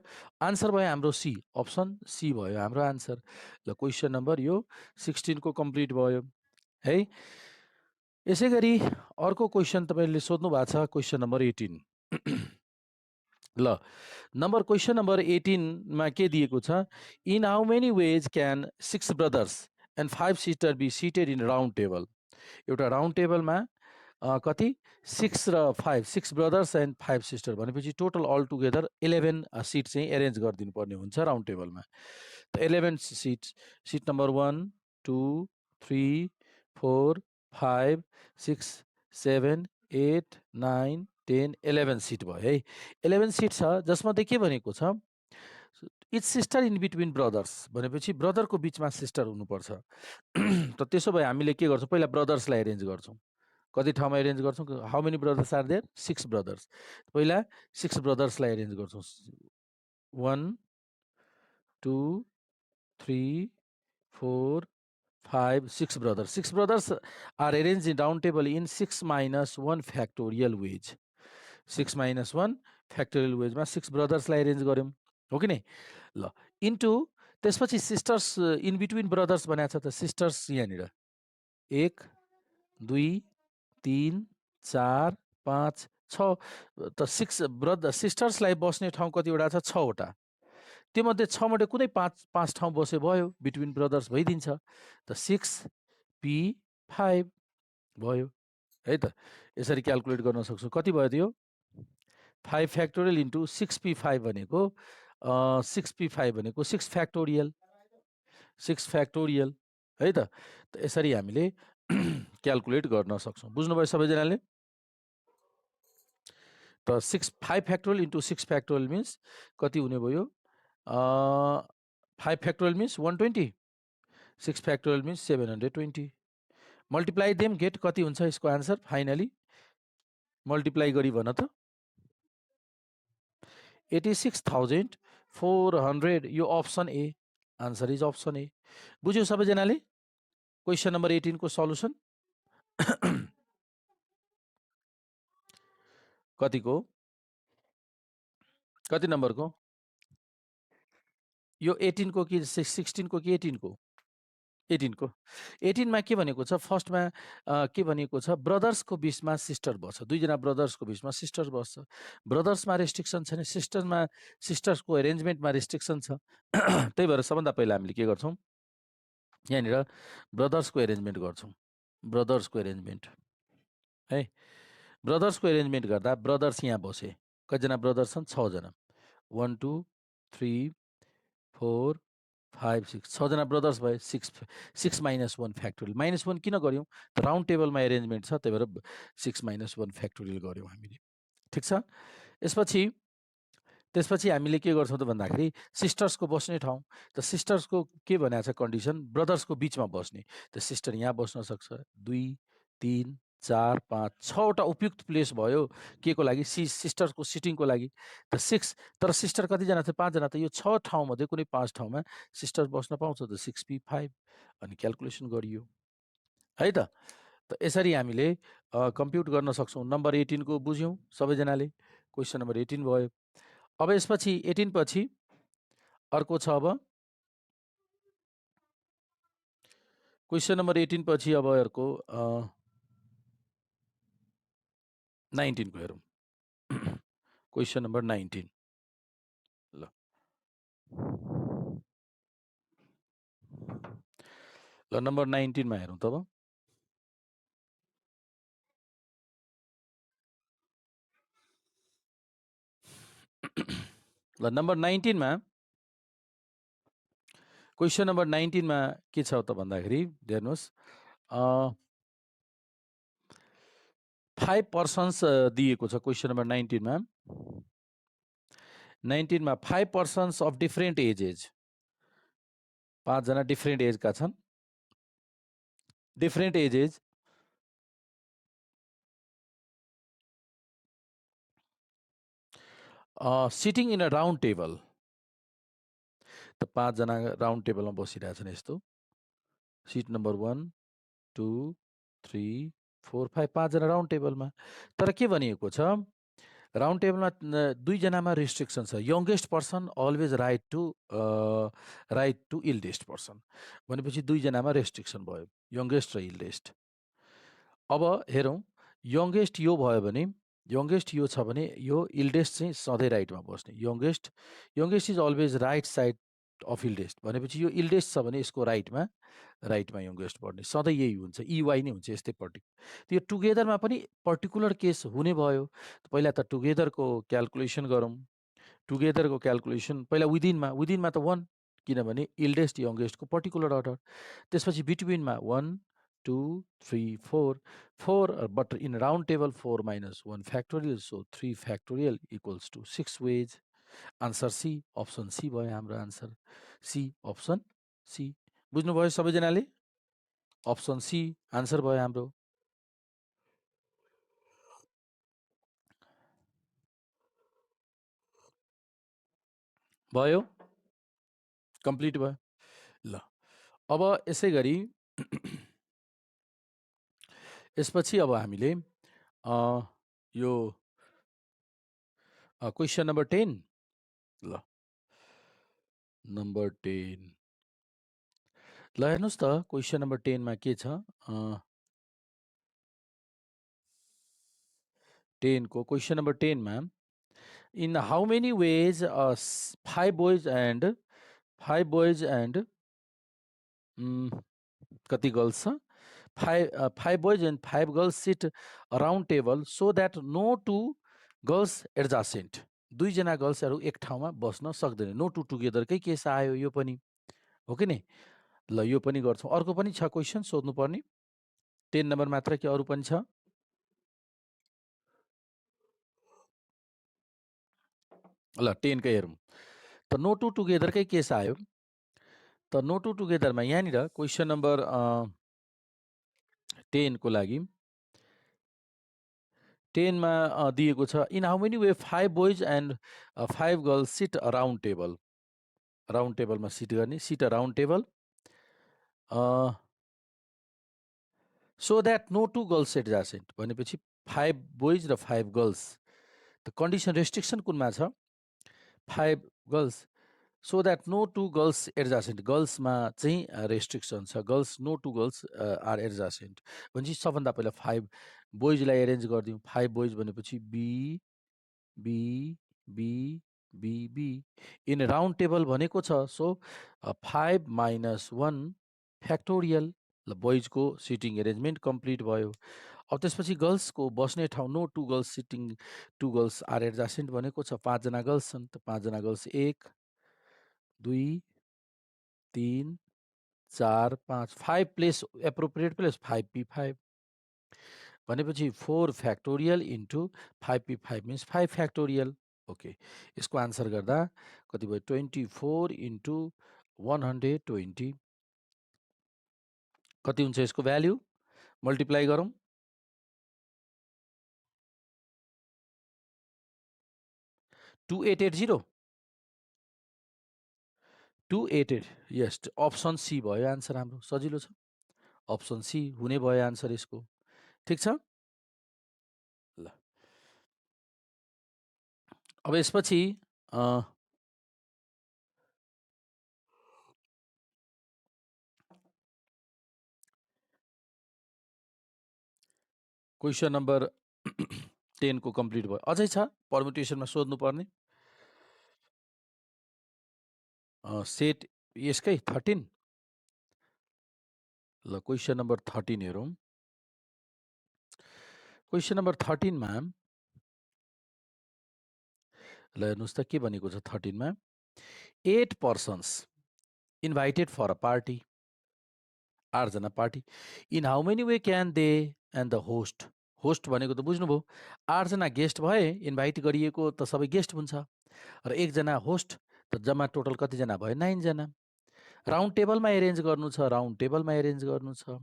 आन्सर भयो हाम्रो सी अप्सन सी भयो हाम्रो आन्सर ल क्वेसन नम्बर यो 16 को कम्प्लिट भयो है यसै गरी अर्को क्वेसन तपाईले सोध्नु भएको छ क्वेसन नम्बर 18 ल क्वेसन नम्बर 18 मा के दिएको छ in how many ways can 6 brothers and 5 sister be seated in round table एउटा राउन्ड टेबलमा कति 6 र 5 6 ब्रदर्स एन्ड 5 सिस्टर भनेपछि टोटल अल टुगेदर 11 सिट चाहिँ एरेन्ज गरिदिनु पर्ने हुन्छ राउन्ड टेबलमा त 11 सिट नम्बर 1 2 3 4 5 6 7 8 9 10 11 सिट भयो है 11 सिट छ जसमध्ये के भनेको छ each sister in between brothers भनेपछि ब्रदरको बिचमा सिस्टर हुनुपर्छ त त्यसो भए हामीले के गर्छौँ पहिला ब्रदर्सलाई एरेन्ज गर्छौँ कति ठाउँमा एरेन्ज गर्छौँ how many brothers are there 6 brothers पहिला 6 ब्रदर्सलाई एरेन्ज गर्छौँ 1 2 3 4 5 6 brothers 6 brothers are arranged in round table in 6 minus 1 factorial ways 6 minus 1 factorial ways मा 6 brothers लाई arrange गर्यौं हो कि नै ल इन्टु त्यसपछि सिस्टर्स इन बिट्विन ब्रदर्स बनाएको छ त सिस्टर्स यहाँनिर 1 2 3 4 5 6 त 6 ब्रदर सिस्टर्सलाई बस्ने ठाउँ कतिवटा छ 6 वटा त्यो मध्ये 6 मध्ये कुनै 5 ठाउँ बसे भयो बिट्विन ब्रदर्स भइदिन्छ त 6 p 5 भयो है त यसरी क्याल्कुलेट गर्न सक्छौ कति भयो त्यो 5 फ्याक्टोरियल इन्टु 6p5 भनेको 6p5 भनेको 6 फ्याक्टोरियल है त यसरी हामीले क्यालकुलेट गर्न सक्छौँ। बुझ्नुभयो सबैजनाले? त 5 फ्याक्टोरियल इन्टु 6 फ्याक्टोरियल मिन्स कति हुने भयो? 5 factorial means 120, 6 factorial means 720। Multiply them get कति हुन्छ यसको आन्सर फाइनली? मल्टिप्लाई गरी भन त। 86,400। यो option A, answer is option A. बुझ्यो सबैजनाले? क्वेसन नम्बर 18 को सल्युसन कतिको? कति नम्बरको? यो 18 को कि 16 को कि 18 को? 18 को। 18 मा के भनेको छ? फर्स्टमा के भनेको छ? ब्रदर्सको बिचमा सिस्टर बस्छ। दुईजना ब्रदर्सको बिचमा सिस्टर बस्छ। ब्रदर्समा रेस्ट्रिक्सन छैन, सिस्टर्सको एरेन्जमेन्टमा रेस्ट्रिक्सन छ। त्यही भएर सबभन्दा पहिला हामीले के गर्छौँ? यहाँनिर ब्रदर्सको एरेन्जमेन्ट गर्छौँ। ब्रदर्सको एरेन्जमेन्ट है। ब्रदर्सको एरेन्जमेन्ट गर्दा ब्रदर्स यहाँ बसे। कतिजना ब्रदर्स छन्? 6 जना। 1 2 3 4 5 6 6 जना ब्रदर्स भए। 6 माइनस 1 फ्याक्टोरियल। माइनस 1 किन गर्यौँ? त राउन्ड टेबलमा एरेन्जमेन्ट छ, त्यही भएर 6 माइनस 1 फ्याक्टोरियल गर्यौँ हामीले। ठिक छ। त्यसपछि हामीले के गर्छौँ त भन्दाखेरि सिस्टर्सको बस्ने ठाउँ। त सिस्टर्सको के भनेको छ कन्डिसन? ब्रदर्सको बिचमा बस्ने। त सिस्टर यहाँ बस्न सक्छ। 2 3 4 5 6वटा उपयुक्त प्लेस भयो के को लागि? सिस्टरको सिटिङको लागि। त 6, तर सिस्टर कतिजना थियो? 5 जना। त यो 6 ठाउँमध्ये कुनै 5 ठाउँमा सिस्टर बस्न पाउँछ। त 6p 5 अनि क्यालकुलेसन गरियो है त। त यसरी हामीले कम्प्युट गर्न सक्छौँ। नम्बर 18 को बुझ्यौँ सबैजनाले? क्वेसन नम्बर 18 भयो। अब यसपछि 18 पछि अर्को छ। अब क्वेसन नम्बर 18 पछि अब अर्को 19 को हेरौँ। क्वेसन नम्बर 19 ल नम्बर 19 मा हेरौँ तब। ल नम्बर 19 मा क्वेसन नम्बर 19 मा के छ त भन्दाखेरि हेर्नुहोस् 5 पर्सन्स दिएको छ क्वेसन नम्बर 19 मा। 19 मा 5 पर्सन्स अफ डिफरेन्ट एजेज। 5 जना डिफरेन्ट एजका छन्। Different edges sitting in a round table. त 5 जना राउन्ड टेबलमा बसिरहेछन् यस्तो। सिट नम्बर 1 2 3 4 5 5 जना राउन्ड टेबलमा। तर के भनिएको छ? राउन्ड टेबलमा 2 जनामा रेस्ट्रिक्सन छ। Youngest person always right to eldest person भनेपछि 2 जनामा रेस्ट्रिक्सन भयो, यङ्गेस्ट र इल्डेस्ट। अब हेरौँ, यङ्गेस्ट यो भयो भने, यङ्गेस्ट यो छ भने यो इल्डेस्ट चाहिँ सधैँ राइटमा बस्ने। Youngest is always right side of eldest भनेपछि यो इल्डेस्ट छ भने यसको राइटमा यङ्गेस्ट पढ्ने। सधैँ यही हुन्छ, इवाई नै हुन्छ यस्तै त्यो टुगेदरमा पनि पर्टिकुलर केस हुने भयो। पहिला त टुगेदरको क्यालकुलेसन गरौँ। टुगेदरको क्यालकुलेसन पहिला विदिनमा त 1 किनभने इल्डेस्ट यङ्गेस्टको पर्टिकुलर अर्डर। त्यसपछि बिट्विनमा 1 2 3 4 but in round table 4 minus 1 factorial, so 3 factorial equals to 6 ways. Answer C, option C भयो हाम्रो आन्सर। C, option C. बुझ्नुभयो सबैजनाले? अप्सन सी आन्सर भयो हाम्रो। भयो, कम्प्लिट भयो। ल अब यसै गरी यसपछि अब हामीले यो क्वेसन नम्बर 10 ल नम्बर 10 ल हेर्नुहोस् त क्वेसन नम्बर 10 मा के छ? 10 को क्वेसन नम्बर 10 मा in how many wage 5 boys and कति गर्ल्स छ? 5 boys and 5 girls sit around table so that no 2 girls adjacent। 2 जना गर्ल्सहरू एक ठाउँमा बस्न सक्दैन। नो टु टुगेदरकै केस आयो यो पनि, हो कि नै? ल यो पनि गर्छौँ। अर्को पनि छ क्वेसन सोध्नुपर्ने। 10 नम्बर मात्र कि अरू पनि छ? ल 10 कै हेरौँ। त नो टु टुगेदरकै केस आयो। त नो टु टुगेदरमा यहाँनिर क्वेसन नम्बर 10 को लागि 10 मा दिएको छ in how many way 5 boys and 5 girls sit a round table. Round टेबलमा सिट गर्ने, sit a round table so that no two girls adjacent भनेपछि 5 बोइज र 5 गर्ल्स। त कन्डिसन रेस्ट्रिक्सन कुनमा छ? 5 girls so that no two girls adjacent. गर्ल्समा चाहिँ restriction छ, girls no two girls are adjacent भनेपछि सबभन्दा पहिला 5 बोइजलाई एरेन्ज गरिदिउँ। 5 बोइज भनेपछि B B B B B in round table भनेको छ। So 5 minus 1 factorial. ल बोइजको सिटिङ एरेन्जमेन्ट कम्प्लिट भयो। अब त्यसपछि गर्ल्सको बस्ने ठाउँ no two girls sitting two girls are adjacent भनेको छ। 5 जना गर्ल्स छन्, त 5 जना girls 1 2 3 4 5 5 place appropriate place 5p5 भनेपछि 4 factorial into 5p5 means 5 factorial. Okay, यसको आन्सर गर्दा कति भयो? 24 इन्टु 120 कति हुन्छ यसको भ्याल्यु? मल्टिप्लाई गरौँ। 2880 288 यस, अप्सन सी भयो आन्सर हाम्रो। सजिलो छ, अप्सन सी हुने भयो आन्सर यसको। ठिक छ। ल अब यसपछि क्वेसन नम्बर 10 को कम्प्लिट भयो। अझै छ पर्मुटेसनमा सोध्नुपर्ने सेट यसकै 13। ल क्वेसन नम्बर 13 हेरौँ। क्वेसन नम्बर 13 मा ल हेर्नुहोस् त के भनेको छ 13 मा 8 persons invited for a party. 8 जना party in how many way can they and the host. Host भनेको त बुझ्नुभयो, 8 जना गेस्ट भए, इन्भाइट गरिएको त सबै गेस्ट हुन्छ र 1 जना होस्ट, त जम्मा टोटल कतिजना भयो? 9 जना। राउन्ड टेबलमा एरेन्ज गर्नु छ, राउन्ड टेबलमा एरेन्ज गर्नु छ।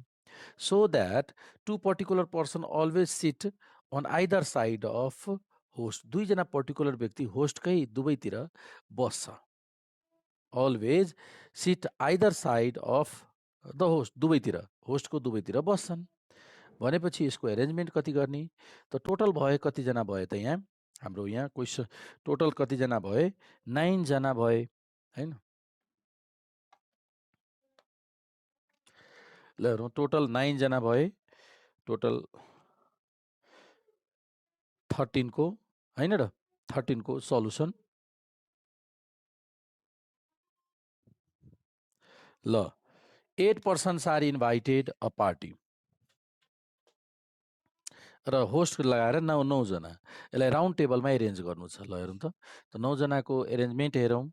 So that 2 particular person always sit on either side of host. 2 जना पर्टिकुलर व्यक्ति होस्टकै दुवैतिर बस्छ। Always sit either side of the host, दुवैतिर, होस्टको दुवैतिर बस्छन् भनेपछि यसको एरेन्जमेन्ट कति गर्ने? त टोटल भए कतिजना भए त यहाँ हाम्रो यहाँ क्वेसन टोटल कतिजना भए? 9 जना भए हैन। ल हेरौँ, टोटल 9 जना भए, टोटल 13 को हैन र 13 को सल्युसन। ल 8 persons are invited a party र होस्ट लगाएर 9 जना, यसलाई राउन्ड टेबलमा एरेन्ज गर्नु छ। ल हेरौँ त 9 जनाको एरेन्जमेन्ट हेरौँ।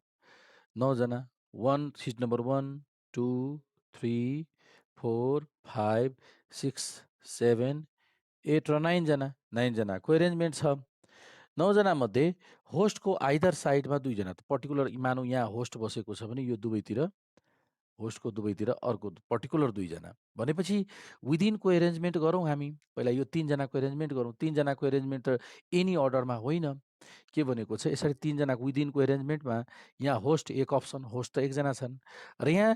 9 जना 1 सिट नम्बर 1 2 3 4 5 6 7 8 र 9 जना, 9 जनाको एरेन्जमेन्ट छ। 9 जना मध्ये होस्टको आइदर साइडमा 2 जना, पर्टिकुलर मानौँ यहाँ होस्ट बसेको छ भने यो दुवैतिर, होस्टको दुवैतिर अर्को पर्टिकुलर 2 जना भनेपछि विदिनको एरेन्जमेन्ट गरौँ हामी। पहिला यो 3 जनाको एरेन्जमेन्ट गरौँ। 3 जनाको एरेन्जमेन्ट त एनी अर्डरमा होइन, के भनेको छ यसरी 3 जनाको विदिनको एरेन्जमेन्टमा यहाँ होस्ट एक अप्सन, होस्ट त 1 जना छन् र यहाँ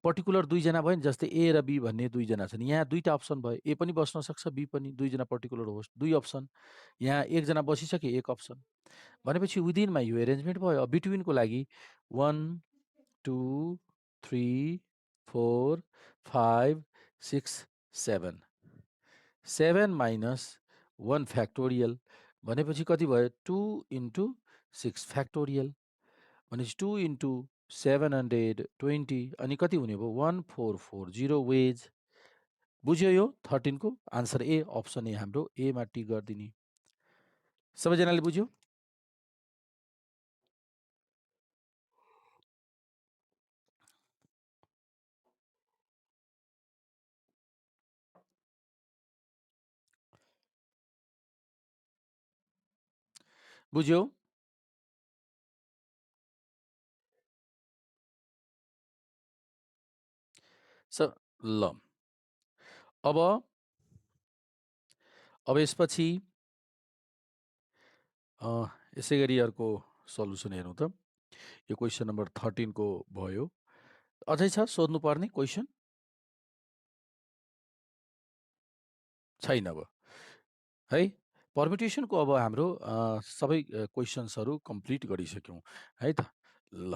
पर्टिकुलर 2 जना भयो नि, जस्तै ए र बी भन्ने 2 जना छन्। यहाँ दुईटा अप्सन भयो, ए पनि बस्न सक्छ, बी पनि, 2 जना पर्टिकुलर होस्ट 2 अप्सन। यहाँ 1 जना बसिसके 1 अप्सन भनेपछि विदिनमा यो एरेन्जमेन्ट भयो। अब बिट्विनको लागि 1 2 3 4 5 6 7 7 माइनस 1 फ्याक्टोरियल भनेपछि कति भयो? 2 इन्टु 6 फ्याक्टोरियल भनेपछि 2 इन्टु 720 अनि कति हुने भयो? 1440 वेज। बुझ्यो यो 13 को आन्सर ए, अप्सन ए हाम्रो एमा टिक गरिदिने। सबैजनाले बुझ्यो? बुझ्यौ? ल अब यसपछि यसै गरी अर्को सल्युसन हेरौँ त। यो क्वेसन नम्बर 13 को भयो। अझै छ सोध्नुपर्ने क्वेसन? छैन अब है। पर्मुटेसनको अब हाम्रो सबै क्वेसन्सहरू कम्प्लिट गरिसक्यौँ है त। ल